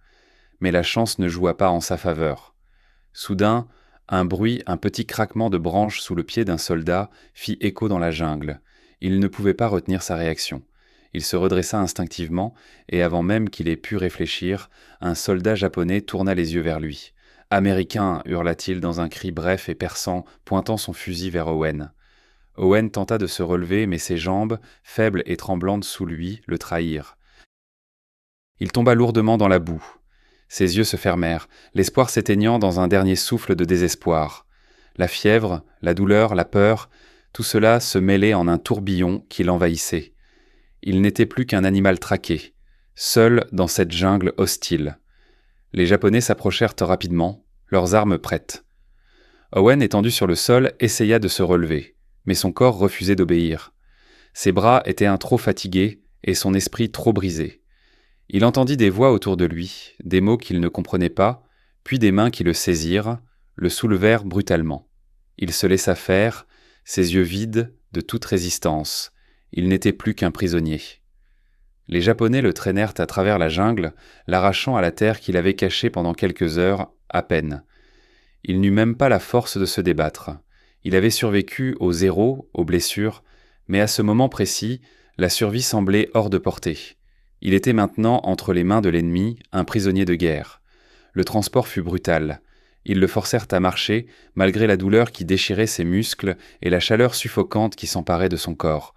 Mais la chance ne joua pas en sa faveur. Soudain, un petit craquement de branches sous le pied d'un soldat fit écho dans la jungle. Il ne pouvait pas retenir sa réaction. Il se redressa instinctivement, et avant même qu'il ait pu réfléchir, un soldat japonais tourna les yeux vers lui. « Américain !» hurla-t-il dans un cri bref et perçant, pointant son fusil vers Owen. Owen tenta de se relever, mais ses jambes, faibles et tremblantes sous lui, le trahirent. Il tomba lourdement dans la boue. Ses yeux se fermèrent, l'espoir s'éteignant dans un dernier souffle de désespoir. La fièvre, la douleur, la peur, tout cela se mêlait en un tourbillon qui l'envahissait. Il n'était plus qu'un animal traqué, seul dans cette jungle hostile. Les Japonais s'approchèrent rapidement, leurs armes prêtes. Owen, étendu sur le sol, essaya de se relever, mais son corps refusait d'obéir. Ses bras étaient trop fatigués et son esprit trop brisé. Il entendit des voix autour de lui, des mots qu'il ne comprenait pas, puis des mains qui le saisirent, le soulevèrent brutalement. Il se laissa faire, ses yeux vides de toute résistance. Il n'était plus qu'un prisonnier. Les Japonais le traînèrent à travers la jungle, l'arrachant à la terre qu'il avait cachée pendant quelques heures, à peine. Il n'eut même pas la force de se débattre. Il avait survécu au zéro, aux blessures, mais à ce moment précis, la survie semblait hors de portée. Il était maintenant entre les mains de l'ennemi, un prisonnier de guerre. Le transport fut brutal. Ils le forcèrent à marcher, malgré la douleur qui déchirait ses muscles et la chaleur suffocante qui s'emparait de son corps.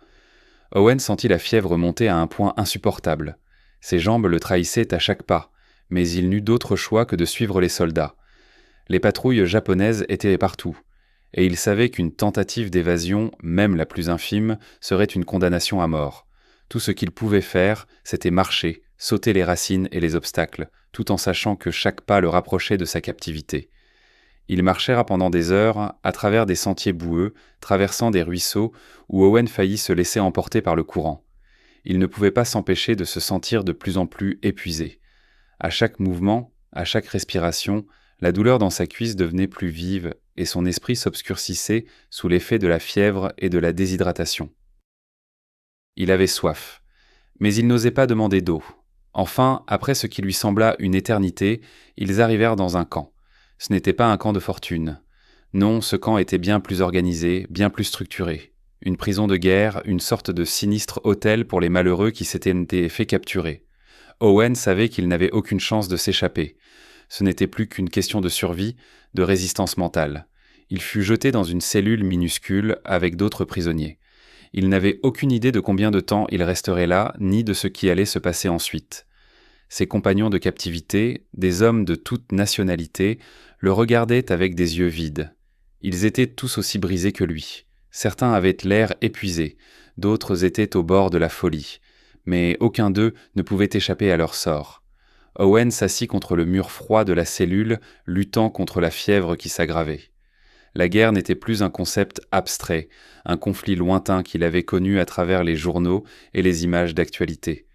Owen sentit la fièvre monter à un point insupportable. Ses jambes le trahissaient à chaque pas, mais il n'eut d'autre choix que de suivre les soldats. Les patrouilles japonaises étaient partout, et il savait qu'une tentative d'évasion, même la plus infime, serait une condamnation à mort. Tout ce qu'il pouvait faire, c'était marcher, sauter les racines et les obstacles, tout en sachant que chaque pas le rapprochait de sa captivité. Ils marchèrent pendant des heures, à travers des sentiers boueux, traversant des ruisseaux, où Owen faillit se laisser emporter par le courant. Il ne pouvait pas s'empêcher de se sentir de plus en plus épuisé. À chaque mouvement, à chaque respiration, la douleur dans sa cuisse devenait plus vive, et son esprit s'obscurcissait sous l'effet de la fièvre et de la déshydratation. Il avait soif, mais il n'osait pas demander d'eau. Enfin, après ce qui lui sembla une éternité, ils arrivèrent dans un camp. Ce n'était pas un camp de fortune. Non, ce camp était bien plus organisé, bien plus structuré. Une prison de guerre, une sorte de sinistre hôtel pour les malheureux qui s'étaient fait capturer. Owen savait qu'il n'avait aucune chance de s'échapper. Ce n'était plus qu'une question de survie, de résistance mentale. Il fut jeté dans une cellule minuscule avec d'autres prisonniers. Il n'avait aucune idée de combien de temps il resterait là, ni de ce qui allait se passer ensuite. Ses compagnons de captivité, des hommes de toute nationalité, le regardaient avec des yeux vides. Ils étaient tous aussi brisés que lui. Certains avaient l'air épuisés, d'autres étaient au bord de la folie. mais aucun d'eux ne pouvait échapper à leur sort. Owen s'assit contre le mur froid de la cellule, luttant contre la fièvre qui s'aggravait. La guerre n'était plus un concept abstrait, un conflit lointain qu'il avait connu à travers les journaux et les images d'actualité.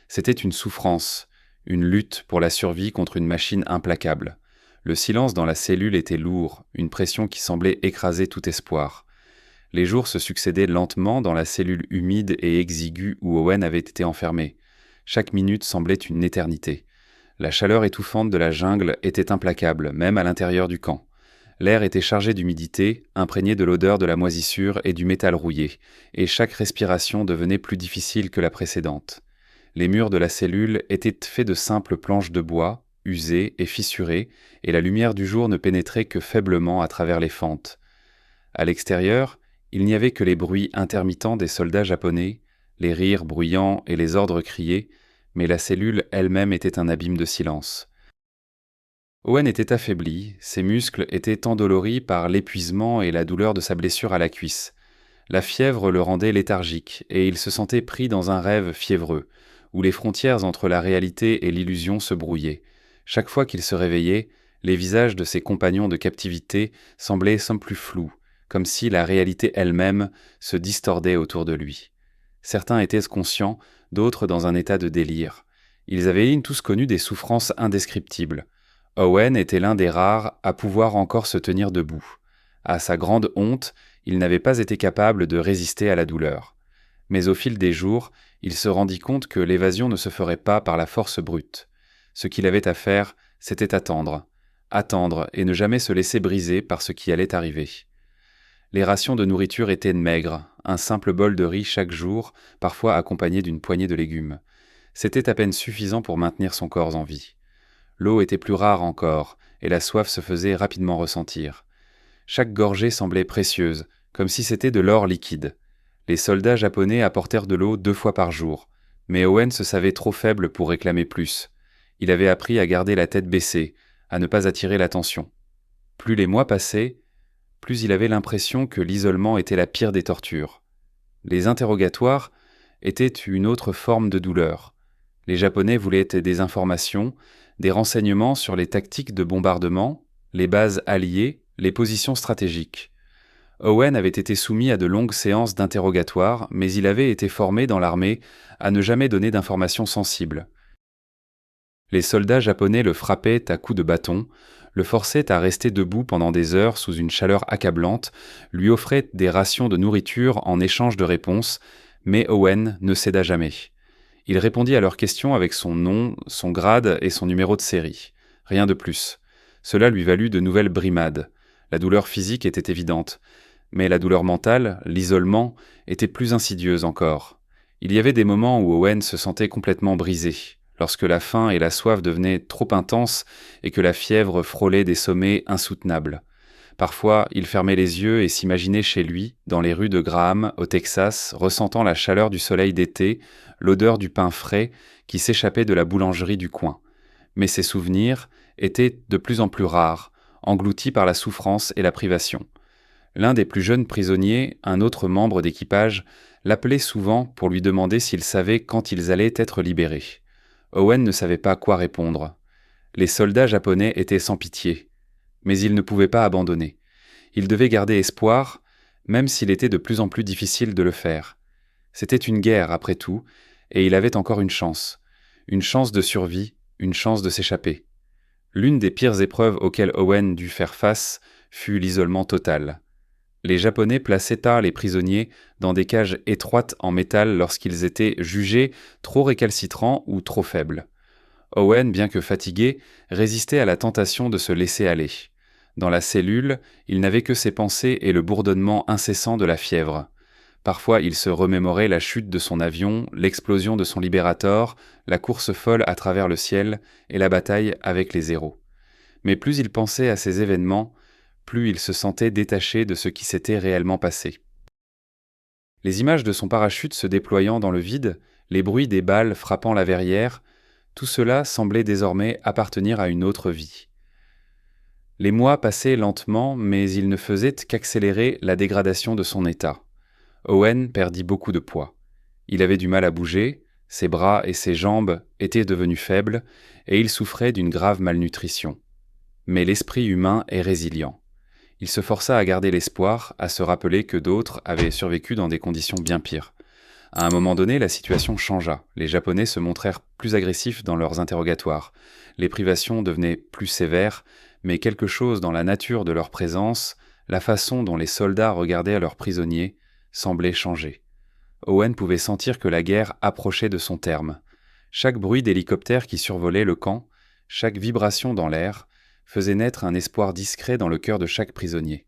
C'était une souffrance, une lutte pour la survie contre une machine implacable. Le silence dans la cellule était lourd, une pression qui semblait écraser tout espoir. Les jours se succédaient lentement dans la cellule humide et exiguë où Owen avait été enfermé. Chaque minute semblait une éternité. La chaleur étouffante de la jungle était implacable, même à l'intérieur du camp. L'air était chargé d'humidité, imprégné de l'odeur de la moisissure et du métal rouillé, et chaque respiration devenait plus difficile que la précédente. Les murs de la cellule étaient faits de simples planches de bois, usées et fissurées, et la lumière du jour ne pénétrait que faiblement à travers les fentes. À l'extérieur, il n'y avait que les bruits intermittents des soldats japonais, les rires bruyants et les ordres criés, mais la cellule elle-même était un abîme de silence. Owen était affaibli, ses muscles étaient endoloris par l'épuisement et la douleur de sa blessure à la cuisse. La fièvre le rendait léthargique, et il se sentait pris dans un rêve fiévreux, où les frontières entre la réalité et l'illusion se brouillaient. Chaque fois qu'il se réveillait, les visages de ses compagnons de captivité semblaient somme plus flous, comme si la réalité elle-même se distordait autour de lui. Certains étaient conscients, d'autres dans un état de délire. Ils avaient tous connu des souffrances indescriptibles. Owen était l'un des rares à pouvoir encore se tenir debout. À sa grande honte, il n'avait pas été capable de résister à la douleur. Mais au fil des jours, il se rendit compte que l'évasion ne se ferait pas par la force brute. Ce qu'il avait à faire, c'était attendre. Attendre et ne jamais se laisser briser par ce qui allait arriver. Les rations de nourriture étaient maigres, un simple bol de riz chaque jour, parfois accompagné d'une poignée de légumes. C'était à peine suffisant pour maintenir son corps en vie. L'eau était plus rare encore, et la soif se faisait rapidement ressentir. Chaque gorgée semblait précieuse, comme si c'était de l'or liquide. Les soldats japonais apportèrent de l'eau 2 fois par jour, mais Owen se savait trop faible pour réclamer plus. Il avait appris à garder la tête baissée, à ne pas attirer l'attention. Plus les mois passaient, plus il avait l'impression que l'isolement était la pire des tortures. Les interrogatoires étaient une autre forme de douleur. Les Japonais voulaient des informations, des renseignements sur les tactiques de bombardement, les bases alliées, les positions stratégiques. Owen avait été soumis à de longues séances d'interrogatoire, mais il avait été formé dans l'armée à ne jamais donner d'informations sensibles. Les soldats japonais le frappaient à coups de bâton, le forçaient à rester debout pendant des heures sous une chaleur accablante, lui offraient des rations de nourriture en échange de réponses, mais Owen ne céda jamais. Il répondit à leurs questions avec son nom, son grade et son numéro de série. Rien de plus. Cela lui valut de nouvelles brimades. La douleur physique était évidente, mais la douleur mentale, l'isolement, était plus insidieuse encore. Il y avait des moments où Owen se sentait complètement brisé, lorsque la faim et la soif devenaient trop intenses et que la fièvre frôlait des sommets insoutenables. Parfois, il fermait les yeux et s'imaginait chez lui, dans les rues de Graham, au Texas, ressentant la chaleur du soleil d'été, l'odeur du pain frais qui s'échappait de la boulangerie du coin. Mais ses souvenirs étaient de plus en plus rares, engloutis par la souffrance et la privation. L'un des plus jeunes prisonniers, un autre membre d'équipage, l'appelait souvent pour lui demander s'il savait quand ils allaient être libérés. Owen ne savait pas quoi répondre. Les soldats japonais étaient sans pitié. Mais il ne pouvait pas abandonner. Il devait garder espoir, même s'il était de plus en plus difficile de le faire. C'était une guerre, après tout, et il avait encore une chance de survie, une chance de s'échapper. L'une des pires épreuves auxquelles Owen dut faire face fut l'isolement total. Les Japonais plaçaient tard les prisonniers dans des cages étroites en métal lorsqu'ils étaient jugés trop récalcitrants ou trop faibles. Owen, bien que fatigué, résistait à la tentation de se laisser aller. Dans la cellule, il n'avait que ses pensées et le bourdonnement incessant de la fièvre. Parfois, il se remémorait la chute de son avion, l'explosion de son Liberator, la course folle à travers le ciel et la bataille avec les héros. Mais plus il pensait à ces événements, plus il se sentait détaché de ce qui s'était réellement passé. Les images de son parachute se déployant dans le vide, les bruits des balles frappant la verrière, tout cela semblait désormais appartenir à une autre vie. Les mois passaient lentement, mais ils ne faisaient qu'accélérer la dégradation de son état. Owen perdit beaucoup de poids. Il avait du mal à bouger, Ses bras et ses jambes étaient devenus faibles et il souffrait d'une grave malnutrition. Mais l'esprit humain est résilient. Il se força à garder l'espoir, à se rappeler que d'autres avaient survécu dans des conditions bien pires. À un moment donné, la situation changea. Les Japonais se montrèrent plus agressifs dans leurs interrogatoires. Les privations devenaient plus sévères, mais quelque chose dans la nature de leur présence, la façon dont les soldats regardaient leurs prisonniers, semblait changer. Owen pouvait sentir que la guerre approchait de son terme. Chaque bruit d'hélicoptère qui survolait le camp, chaque vibration dans l'air, faisait naître un espoir discret dans le cœur de chaque prisonnier.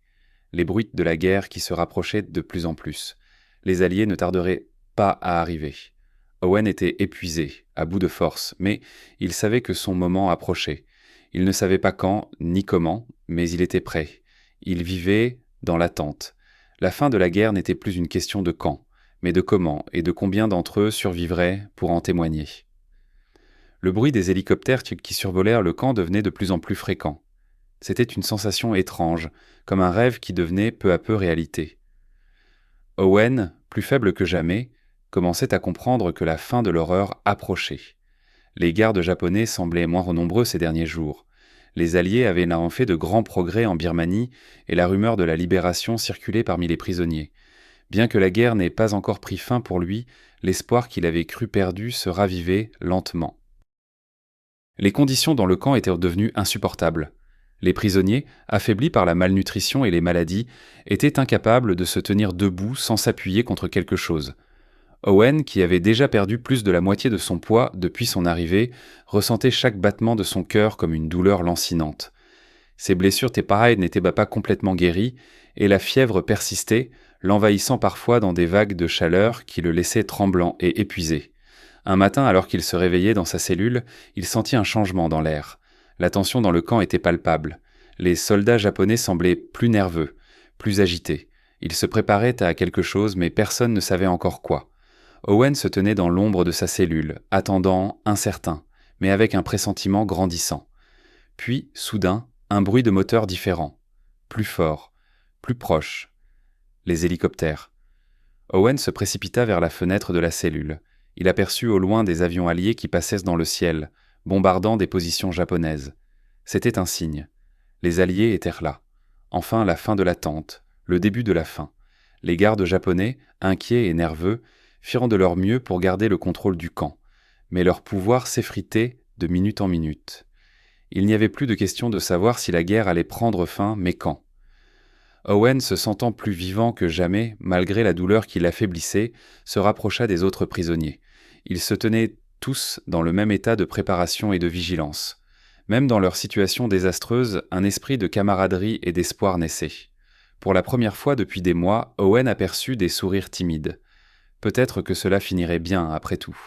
Les bruits de la guerre qui se rapprochaient de plus en plus. Les Alliés ne tarderaient pas à arriver. Owen était épuisé, à bout de force, mais il savait que son moment approchait. Il ne savait pas quand, ni comment, mais il était prêt. Il vivait dans l'attente. La fin de la guerre n'était plus une question de quand, mais de comment et de combien d'entre eux survivraient pour en témoigner. Le bruit des hélicoptères qui survolèrent le camp devenait de plus en plus fréquent. C'était une sensation étrange, comme un rêve qui devenait peu à peu réalité. Owen, plus faible que jamais, commençait à comprendre que la fin de l'horreur approchait. Les gardes japonais semblaient moins nombreux ces derniers jours. Les Alliés avaient en fait de grands progrès en Birmanie et la rumeur de la libération circulait parmi les prisonniers. Bien que la guerre n'ait pas encore pris fin pour lui, l'espoir qu'il avait cru perdu se ravivait lentement. Les conditions dans le camp étaient devenues insupportables. Les prisonniers, affaiblis par la malnutrition et les maladies, étaient incapables de se tenir debout sans s'appuyer contre quelque chose. Owen, qui avait déjà perdu plus de la moitié de son poids depuis son arrivée, ressentait chaque battement de son cœur comme une douleur lancinante. Ses blessures n'étaient pas complètement guéries, et la fièvre persistait, l'envahissant parfois dans des vagues de chaleur qui le laissaient tremblant et épuisé. Un matin, alors qu'il se réveillait dans sa cellule, il sentit un changement dans l'air. La tension dans le camp était palpable. Les soldats japonais semblaient plus nerveux, plus agités. Ils se préparaient à quelque chose, mais personne ne savait encore quoi. Owen se tenait dans l'ombre de sa cellule, attendant, incertain, mais avec un pressentiment grandissant. Puis, soudain, un bruit de moteur différent, plus fort, plus proche. Les hélicoptères. Owen se précipita vers la fenêtre de la cellule. Il aperçut au loin des avions alliés qui passaient dans le ciel, bombardant des positions japonaises. C'était un signe. Les Alliés étaient là. Enfin, la fin de l'attente, le début de la fin. Les gardes japonais, inquiets et nerveux, firent de leur mieux pour garder le contrôle du camp, mais leur pouvoir s'effritait de minute en minute. Il n'y avait plus de question de savoir si la guerre allait prendre fin, mais quand. Owen, se sentant plus vivant que jamais, malgré la douleur qui l'affaiblissait, se rapprocha des autres prisonniers. Ils se tenaient tous dans le même état de préparation et de vigilance. Même dans leur situation désastreuse, un esprit de camaraderie et d'espoir naissait. Pour la première fois depuis des mois, Owen aperçut des sourires timides. Peut-être que cela finirait bien, après tout.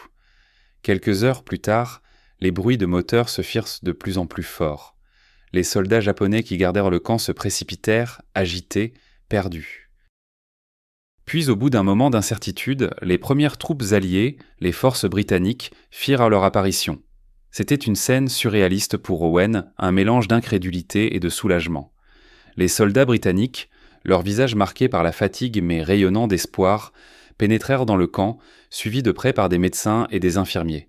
Quelques heures plus tard, les bruits de moteurs se firent de plus en plus forts. Les soldats japonais qui gardèrent le camp se précipitèrent, agités, perdus. Puis, au bout d'un moment d'incertitude, les premières troupes alliées, les forces britanniques, firent leur apparition. C'était une scène surréaliste pour Owen, un mélange d'incrédulité et de soulagement. Les soldats britanniques, leurs visages marqués par la fatigue mais rayonnants d'espoir, pénétrèrent dans le camp, suivis de près par des médecins et des infirmiers.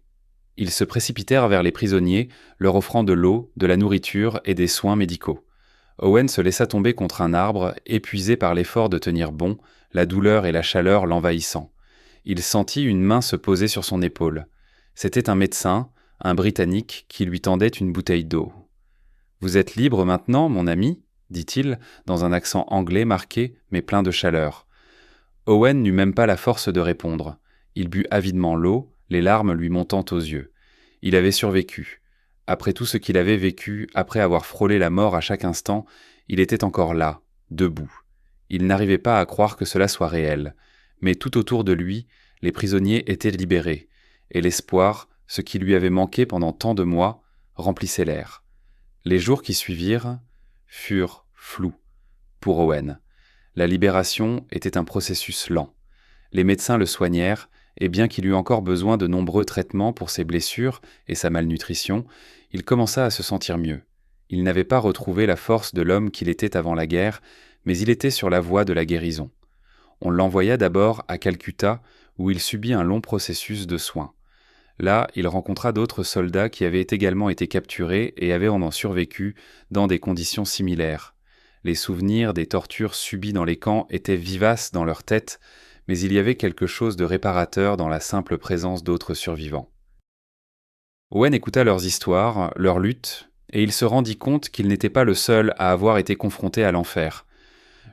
Ils se précipitèrent vers les prisonniers, leur offrant de l'eau, de la nourriture et des soins médicaux. Owen se laissa tomber contre un arbre, épuisé par l'effort de tenir bon, la douleur et la chaleur l'envahissant. Il sentit une main se poser sur son épaule. C'était un médecin, un Britannique, qui lui tendait une bouteille d'eau. « Vous êtes libre maintenant, mon ami ?» dit-il, dans un accent anglais marqué, mais plein de chaleur. Owen n'eut même pas la force de répondre. Il but avidement l'eau, les larmes lui montant aux yeux. Il avait survécu. Après tout ce qu'il avait vécu, après avoir frôlé la mort à chaque instant, il était encore là, debout. Il n'arrivait pas à croire que cela soit réel. Mais tout autour de lui, les prisonniers étaient libérés, et l'espoir, ce qui lui avait manqué pendant tant de mois, remplissait l'air. Les jours qui suivirent furent flous pour Owen. La libération était un processus lent. Les médecins le soignèrent, et bien qu'il eût encore besoin de nombreux traitements pour ses blessures et sa malnutrition, il commença à se sentir mieux. Il n'avait pas retrouvé la force de l'homme qu'il était avant la guerre, mais il était sur la voie de la guérison. On l'envoya d'abord à Calcutta, où il subit un long processus de soins. Là, il rencontra d'autres soldats qui avaient également été capturés et avaient en survécu dans des conditions similaires. Les souvenirs des tortures subies dans les camps étaient vivaces dans leur tête, mais il y avait quelque chose de réparateur dans la simple présence d'autres survivants. Owen écouta leurs histoires, leurs luttes, et il se rendit compte qu'il n'était pas le seul à avoir été confronté à l'enfer.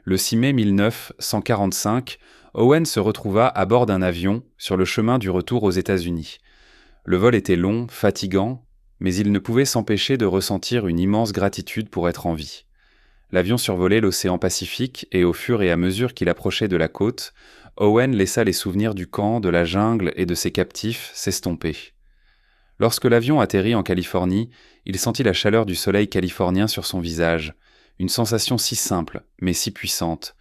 Le 6 mai 1945, Owen se retrouva à bord d'un avion sur le chemin du retour aux États-Unis. Le vol était long, fatigant, mais il ne pouvait s'empêcher de ressentir une immense gratitude pour être en vie. L'avion survolait l'océan Pacifique et au fur et à mesure qu'il approchait de la côte, Owen laissa les souvenirs du camp, de la jungle et de ses captifs s'estomper. Lorsque l'avion atterrit en Californie, il sentit la chaleur du soleil californien sur son visage, une sensation si simple, mais si puissante.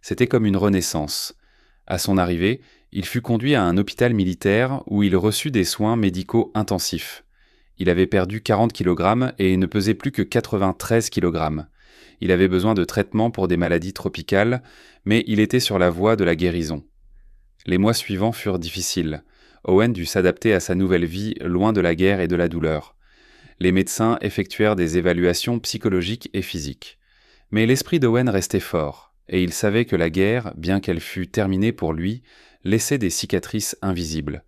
C'était comme une renaissance. À son arrivée, il fut conduit à un hôpital militaire où il reçut des soins médicaux intensifs. Il avait perdu 40 kg et ne pesait plus que 93 kg. Il avait besoin de traitements pour des maladies tropicales, mais il était sur la voie de la guérison. Les mois suivants furent difficiles. Owen dut s'adapter à sa nouvelle vie loin de la guerre et de la douleur. Les médecins effectuèrent des évaluations psychologiques et physiques. Mais l'esprit d'Owen restait fort, et il savait que la guerre, bien qu'elle fût terminée pour lui, laissait des cicatrices invisibles.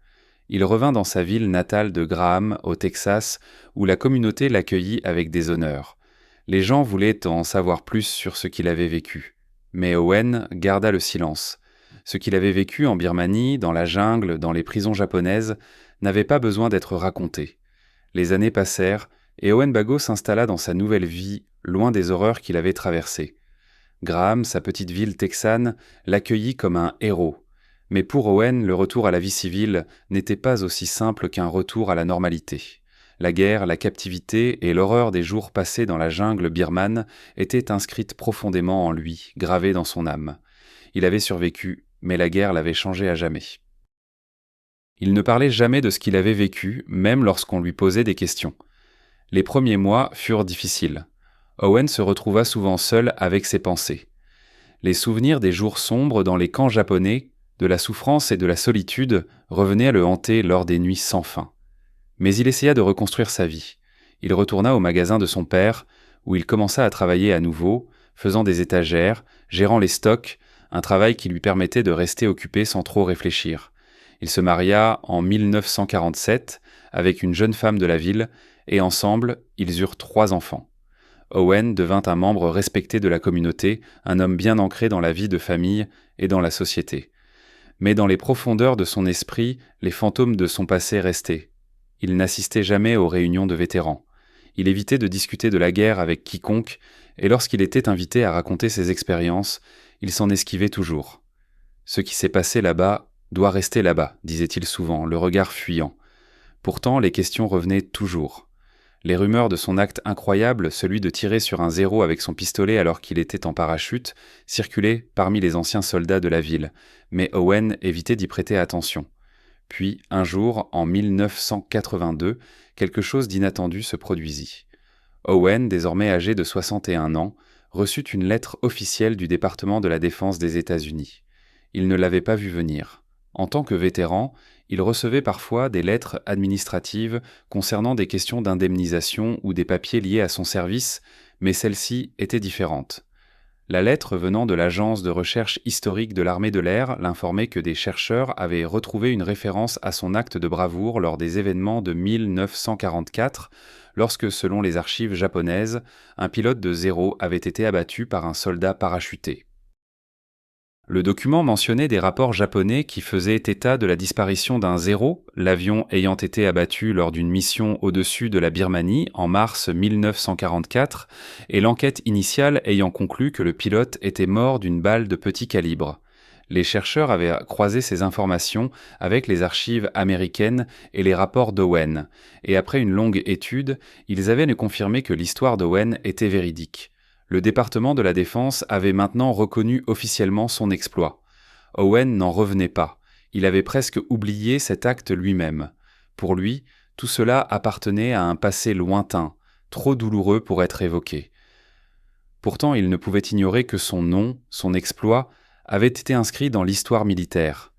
Il revint dans sa ville natale de Graham, au Texas, où la communauté l'accueillit avec des honneurs. Les gens voulaient en savoir plus sur ce qu'il avait vécu. Mais Owen garda le silence. Ce qu'il avait vécu en Birmanie, dans la jungle, dans les prisons japonaises, n'avait pas besoin d'être raconté. Les années passèrent, et Owen Bagot s'installa dans sa nouvelle vie, loin des horreurs qu'il avait traversées. Graham, sa petite ville texane, l'accueillit comme un héros. Mais pour Owen, le retour à la vie civile n'était pas aussi simple qu'un retour à la normalité. La guerre, la captivité et l'horreur des jours passés dans la jungle birmane étaient inscrites profondément en lui, gravées dans son âme. Il avait survécu, mais la guerre l'avait changé à jamais. Il ne parlait jamais de ce qu'il avait vécu, même lorsqu'on lui posait des questions. Les premiers mois furent difficiles. Owen se retrouva souvent seul avec ses pensées. Les souvenirs des jours sombres dans les camps japonais, de la souffrance et de la solitude revenaient à le hanter lors des nuits sans fin. Mais il essaya de reconstruire sa vie. Il retourna au magasin de son père, où il commença à travailler à nouveau, faisant des étagères, gérant les stocks, un travail qui lui permettait de rester occupé sans trop réfléchir. Il se maria en 1947 avec une jeune femme de la ville, et ensemble, ils eurent 3 enfants. Owen devint un membre respecté de la communauté, un homme bien ancré dans la vie de famille et dans la société. Mais dans les profondeurs de son esprit, les fantômes de son passé restaient. Il n'assistait jamais aux réunions de vétérans. Il évitait de discuter de la guerre avec quiconque, et lorsqu'il était invité à raconter ses expériences, il s'en esquivait toujours. « Ce qui s'est passé là-bas doit rester là-bas », disait-il souvent, le regard fuyant. Pourtant, les questions revenaient toujours. Les rumeurs de son acte incroyable, celui de tirer sur un zéro avec son pistolet alors qu'il était en parachute, circulaient parmi les anciens soldats de la ville, mais Owen évitait d'y prêter attention. Puis, un jour, en 1982, quelque chose d'inattendu se produisit. Owen, désormais âgé de 61 ans, reçut une lettre officielle du département de la Défense des États-Unis. Il ne l'avait pas vue venir. En tant que vétéran, il recevait parfois des lettres administratives concernant des questions d'indemnisation ou des papiers liés à son service, mais celle-ci était différente. La lettre venant de l'Agence de recherche historique de l'armée de l'air l'informait que des chercheurs avaient retrouvé une référence à son acte de bravoure lors des événements de 1944, lorsque, selon les archives japonaises, un pilote de Zéro avait été abattu par un soldat parachuté. Le document mentionnait des rapports japonais qui faisaient état de la disparition d'un Zéro, l'avion ayant été abattu lors d'une mission au-dessus de la Birmanie en mars 1944, et l'enquête initiale ayant conclu que le pilote était mort d'une balle de petit calibre. Les chercheurs avaient croisé ces informations avec les archives américaines et les rapports d'Owen, et après une longue étude, ils avaient confirmé que l'histoire d'Owen était véridique. Le département de la Défense avait maintenant reconnu officiellement son exploit. Owen n'en revenait pas. Il avait presque oublié cet acte lui-même. Pour lui, tout cela appartenait à un passé lointain, trop douloureux pour être évoqué. Pourtant, il ne pouvait ignorer que son nom, son exploit, avait été inscrit dans l'histoire militaire.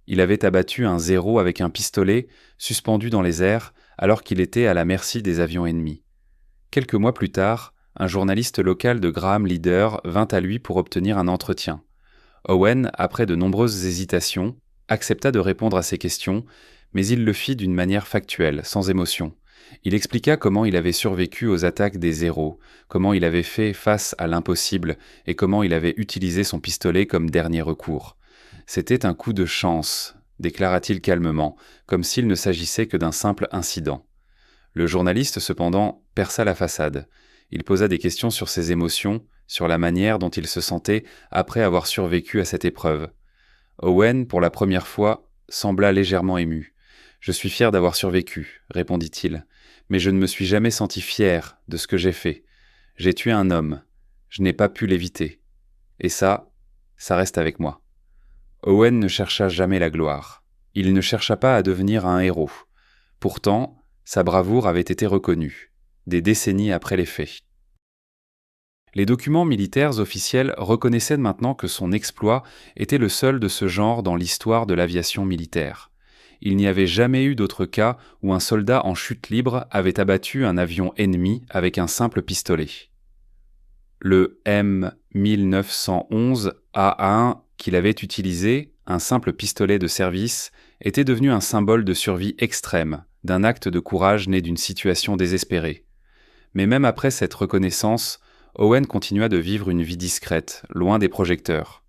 Il avait abattu un 0 avec un pistolet suspendu dans les airs alors qu'il était à la merci des avions ennemis. Quelques mois plus tard, un journaliste local de Graham Leader vint à lui pour obtenir un entretien. Owen, après de nombreuses hésitations, accepta de répondre à ses questions, mais il le fit d'une manière factuelle, sans émotion. Il expliqua comment il avait survécu aux attaques des Zéros, comment il avait fait face à l'impossible et comment il avait utilisé son pistolet comme dernier recours. C'était un coup de chance, déclara-t-il calmement, comme s'il ne s'agissait que d'un simple incident. Le journaliste, cependant, perça la façade. Il posa des questions sur ses émotions, sur la manière dont il se sentait après avoir survécu à cette épreuve. Owen, pour la première fois, sembla légèrement ému. « Je suis fier d'avoir survécu, répondit-il, mais je ne me suis jamais senti fier de ce que j'ai fait. J'ai tué un homme. Je n'ai pas pu l'éviter. Et ça reste avec moi. » Owen ne chercha jamais la gloire. Il ne chercha pas à devenir un héros. Pourtant, sa bravoure avait été reconnue, des décennies après les faits. Les documents militaires officiels reconnaissaient maintenant que son exploit était le seul de ce genre dans l'histoire de l'aviation militaire. Il n'y avait jamais eu d'autre cas où un soldat en chute libre avait abattu un avion ennemi avec un simple pistolet. Le M1911A1 qu'il avait utilisé, un simple pistolet de service, était devenu un symbole de survie extrême, d'un acte de courage né d'une situation désespérée. Mais même après cette reconnaissance, Owen continua de vivre une vie discrète, loin des projecteurs.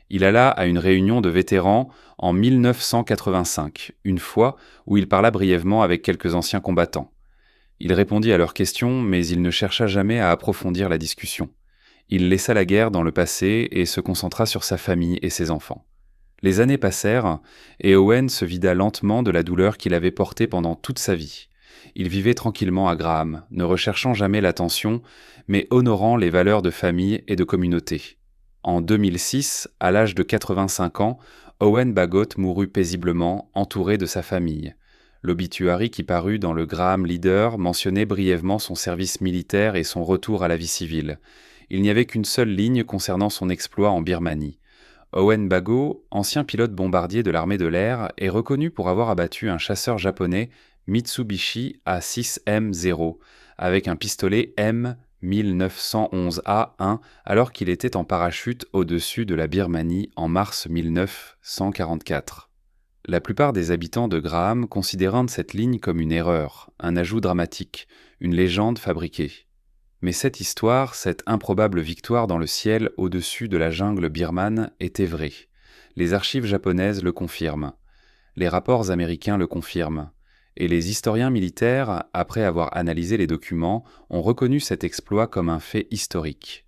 Il alla à une réunion de vétérans en 1985, une fois où il parla brièvement avec quelques anciens combattants. Il répondit à leurs questions, mais il ne chercha jamais à approfondir la discussion. Il laissa la guerre dans le passé et se concentra sur sa famille et ses enfants. Les années passèrent, et Owen se vida lentement de la douleur qu'il avait portée pendant toute sa vie. Il vivait tranquillement à Graham, ne recherchant jamais l'attention, mais honorant les valeurs de famille et de communauté. En 2006, à l'âge de 85 ans, Owen Bagot mourut paisiblement, entouré de sa famille. L'obituary qui parut dans le Graham Leader mentionnait brièvement son service militaire et son retour à la vie civile. Il n'y avait qu'une seule ligne concernant son exploit en Birmanie. Owen Bagot, ancien pilote bombardier de l'armée de l'air, est reconnu pour avoir abattu un chasseur japonais Mitsubishi A6M0 avec un pistolet M1911A1 alors qu'il était en parachute au-dessus de la Birmanie en mars 1944. La plupart des habitants de Graham considérant cette ligne comme une erreur, un ajout dramatique, une légende fabriquée. Mais cette histoire, cette improbable victoire dans le ciel au-dessus de la jungle birmane était vraie. Les archives japonaises le confirment. Les rapports américains le confirment. Et les historiens militaires, après avoir analysé les documents, ont reconnu cet exploit comme un fait historique.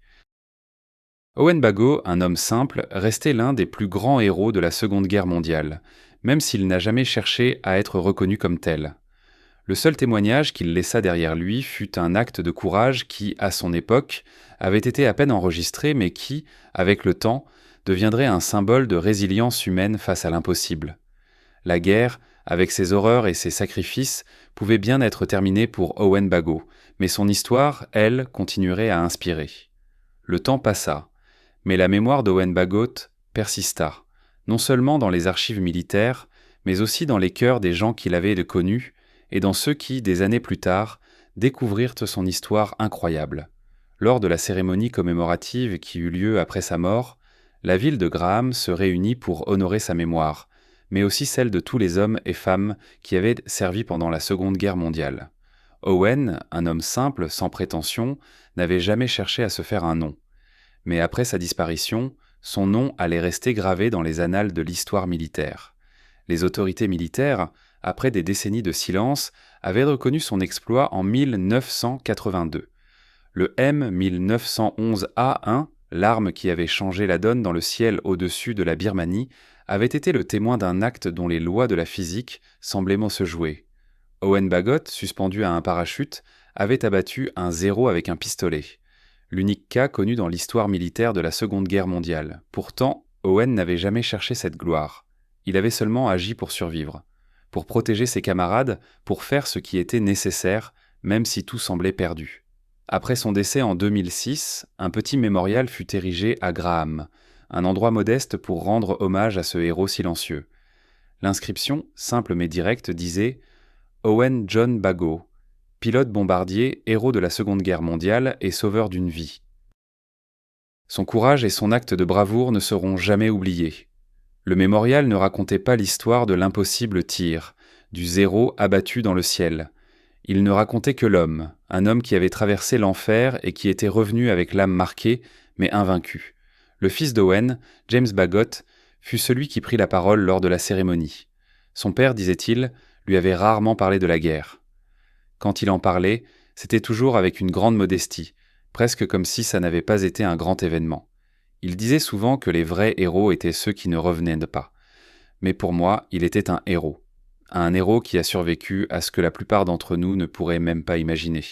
Owen Bagot, un homme simple, restait l'un des plus grands héros de la Seconde Guerre mondiale, même s'il n'a jamais cherché à être reconnu comme tel. Le seul témoignage qu'il laissa derrière lui fut un acte de courage qui, à son époque, avait été à peine enregistré mais qui, avec le temps, deviendrait un symbole de résilience humaine face à l'impossible. La guerre, avec ses horreurs et ses sacrifices, pouvait bien être terminée pour Owen Bagot, mais son histoire, elle, continuerait à inspirer. Le temps passa, mais la mémoire d'Owen Bagot persista, non seulement dans les archives militaires, mais aussi dans les cœurs des gens qui l'avaient connus, et dans ceux qui, des années plus tard, découvrirent son histoire incroyable. Lors de la cérémonie commémorative qui eut lieu après sa mort, la ville de Graham se réunit pour honorer sa mémoire, mais aussi celle de tous les hommes et femmes qui avaient servi pendant la Seconde Guerre mondiale. Owen, un homme simple, sans prétention, n'avait jamais cherché à se faire un nom. Mais après sa disparition, son nom allait rester gravé dans les annales de l'histoire militaire. Les autorités militaires, après des décennies de silence, avaient reconnu son exploit en 1982. Le M1911A1, l'arme qui avait changé la donne dans le ciel au-dessus de la Birmanie, avait été le témoin d'un acte dont les lois de la physique semblaient se jouer. Owen Bagot, suspendu à un parachute, avait abattu un 0 avec un pistolet. L'unique cas connu dans l'histoire militaire de la Seconde Guerre mondiale. Pourtant, Owen n'avait jamais cherché cette gloire. Il avait seulement agi pour survivre, pour protéger ses camarades, pour faire ce qui était nécessaire, même si tout semblait perdu. Après son décès en 2006, un petit mémorial fut érigé à Graham, un endroit modeste pour rendre hommage à ce héros silencieux. L'inscription, simple mais directe, disait « Owen John Bagot, pilote bombardier, héros de la Seconde Guerre mondiale et sauveur d'une vie. » Son courage et son acte de bravoure ne seront jamais oubliés. Le mémorial ne racontait pas l'histoire de l'impossible tir, du zéro abattu dans le ciel. Il ne racontait que l'homme, un homme qui avait traversé l'enfer et qui était revenu avec l'âme marquée, mais invaincu. Le fils d'Owen, James Bagot, fut celui qui prit la parole lors de la cérémonie. Son père, disait-il, lui avait rarement parlé de la guerre. Quand il en parlait, c'était toujours avec une grande modestie, presque comme si ça n'avait pas été un grand événement. Il disait souvent que les vrais héros étaient ceux qui ne revenaient pas. Mais pour moi, il était un héros. Un héros qui a survécu à ce que la plupart d'entre nous ne pourraient même pas imaginer.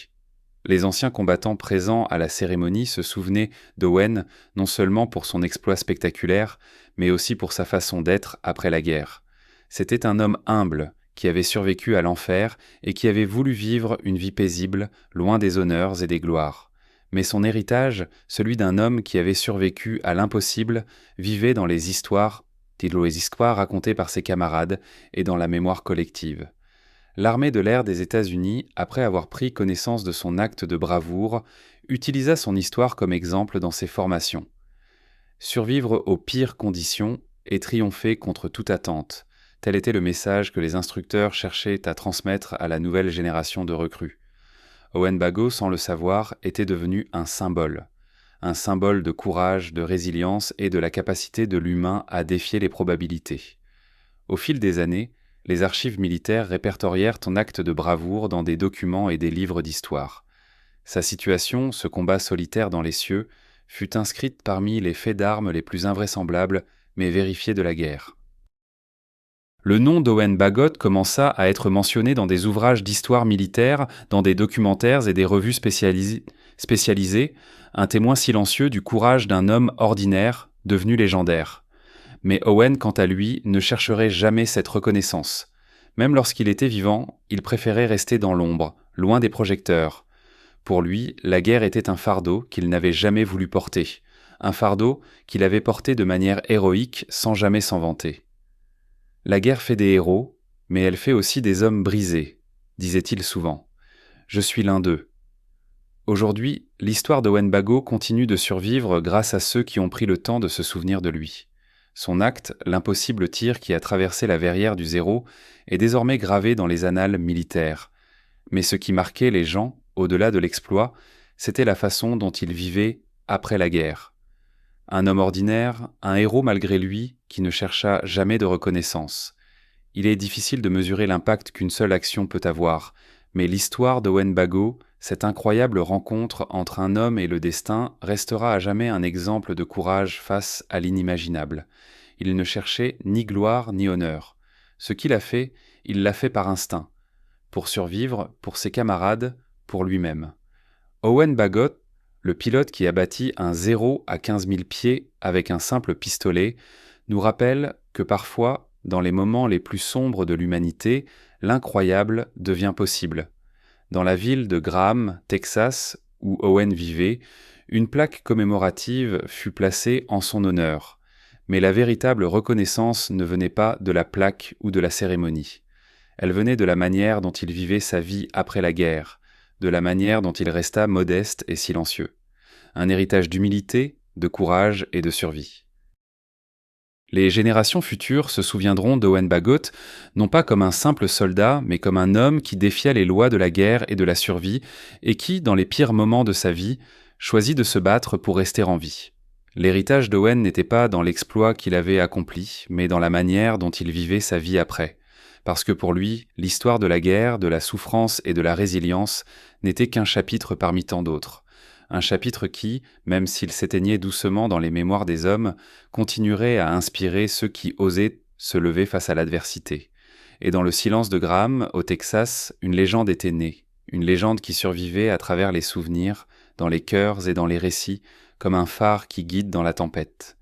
Les anciens combattants présents à la cérémonie se souvenaient d'Owen non seulement pour son exploit spectaculaire, mais aussi pour sa façon d'être après la guerre. C'était un homme humble, qui avait survécu à l'enfer et qui avait voulu vivre une vie paisible, loin des honneurs et des gloires. Mais son héritage, celui d'un homme qui avait survécu à l'impossible, vivait dans les histoires racontées par ses camarades et dans la mémoire collective. L'armée de l'air des États-Unis, après avoir pris connaissance de son acte de bravoure, utilisa son histoire comme exemple dans ses formations. Survivre aux pires conditions et triompher contre toute attente, tel était le message que les instructeurs cherchaient à transmettre à la nouvelle génération de recrues. Owen Bagot, sans le savoir, était devenu un symbole de courage, de résilience et de la capacité de l'humain à défier les probabilités. Au fil des années, les archives militaires répertorièrent son acte de bravoure dans des documents et des livres d'histoire. Sa situation, ce combat solitaire dans les cieux, fut inscrite parmi les faits d'armes les plus invraisemblables, mais vérifiés de la guerre. Le nom d'Owen Bagot commença à être mentionné dans des ouvrages d'histoire militaire, dans des documentaires et des revues spécialisées, un témoin silencieux du courage d'un homme ordinaire, devenu légendaire. Mais Owen, quant à lui, ne chercherait jamais cette reconnaissance. Même lorsqu'il était vivant, il préférait rester dans l'ombre, loin des projecteurs. Pour lui, la guerre était un fardeau qu'il n'avait jamais voulu porter, un fardeau qu'il avait porté de manière héroïque sans jamais s'en vanter. La guerre fait des héros, mais elle fait aussi des hommes brisés, disait-il souvent. Je suis l'un d'eux. Aujourd'hui, l'histoire d'Owen Bagot continue de survivre grâce à ceux qui ont pris le temps de se souvenir de lui. Son acte, l'impossible tir qui a traversé la verrière du zéro, est désormais gravé dans les annales militaires. Mais ce qui marquait les gens, au-delà de l'exploit, c'était la façon dont ils vivaient après la guerre. Un homme ordinaire, un héros malgré lui, qui ne chercha jamais de reconnaissance. Il est difficile de mesurer l'impact qu'une seule action peut avoir, mais l'histoire d'Owen Bagot, cette incroyable rencontre entre un homme et le destin, restera à jamais un exemple de courage face à l'inimaginable. Il ne cherchait ni gloire ni honneur. Ce qu'il a fait, il l'a fait par instinct, pour survivre, pour ses camarades, pour lui-même. Owen Bagot, le pilote qui abattit un zéro à 15 000 pieds avec un simple pistolet, nous rappelle que parfois, dans les moments les plus sombres de l'humanité, l'incroyable devient possible. Dans la ville de Graham, Texas, où Owen vivait, une plaque commémorative fut placée en son honneur. Mais la véritable reconnaissance ne venait pas de la plaque ou de la cérémonie. Elle venait de la manière dont il vivait sa vie après la guerre, de la manière dont il resta modeste et silencieux. Un héritage d'humilité, de courage et de survie. Les générations futures se souviendront d'Owen Bagot, non pas comme un simple soldat, mais comme un homme qui défia les lois de la guerre et de la survie, et qui, dans les pires moments de sa vie, choisit de se battre pour rester en vie. L'héritage d'Owen n'était pas dans l'exploit qu'il avait accompli, mais dans la manière dont il vivait sa vie après. Parce que pour lui, l'histoire de la guerre, de la souffrance et de la résilience n'était qu'un chapitre parmi tant d'autres. Un chapitre qui, même s'il s'éteignait doucement dans les mémoires des hommes, continuerait à inspirer ceux qui osaient se lever face à l'adversité. Et dans le silence de Graham, au Texas, une légende était née, une légende qui survivait à travers les souvenirs, dans les cœurs et dans les récits, comme un phare qui guide dans la tempête.